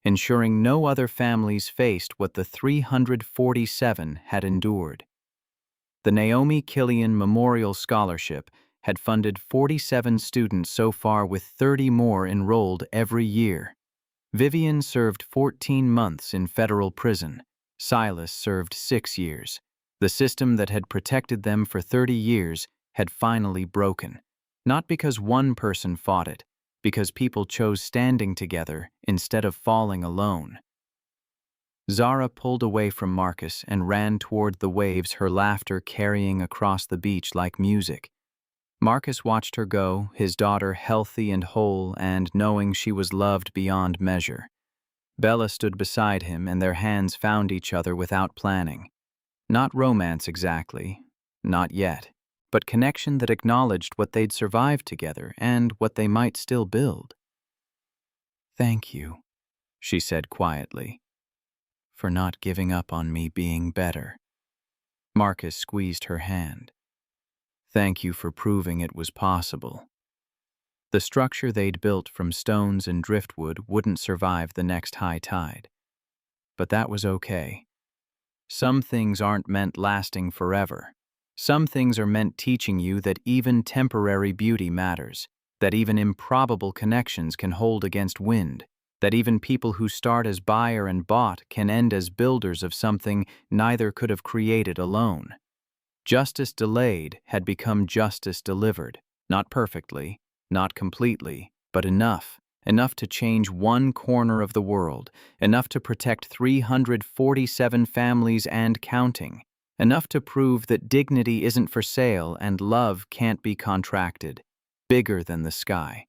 ensuring no other families faced what the 347 had endured. The Naomi Killian Memorial Scholarship had funded 47 students so far, with 30 more enrolled every year. Vivian served 14 months in federal prison. Silas served 6 years. The system that had protected them for 30 years had finally broken. Not because one person fought it, because people chose standing together instead of falling alone. Zara pulled away from Marcus and ran toward the waves, her laughter carrying across the beach like music. Marcus watched her go, his daughter healthy and whole and knowing she was loved beyond measure. Bella stood beside him, and their hands found each other without planning. Not romance exactly, not yet, but connection that acknowledged what they'd survived together and what they might still build. "Thank you," she said quietly, "for not giving up on me being better." Marcus squeezed her hand. "Thank you for proving it was possible." The structure they'd built from stones and driftwood wouldn't survive the next high tide. But that was okay. Some things aren't meant lasting forever. Some things are meant teaching you that even temporary beauty matters, that even improbable connections can hold against wind, that even people who start as buyer and bought can end as builders of something neither could have created alone. Justice delayed had become justice delivered, not perfectly, not completely, but enough to change one corner of the world, enough to protect 347 families and counting, enough to prove that dignity isn't for sale and love can't be contracted, bigger than the sky.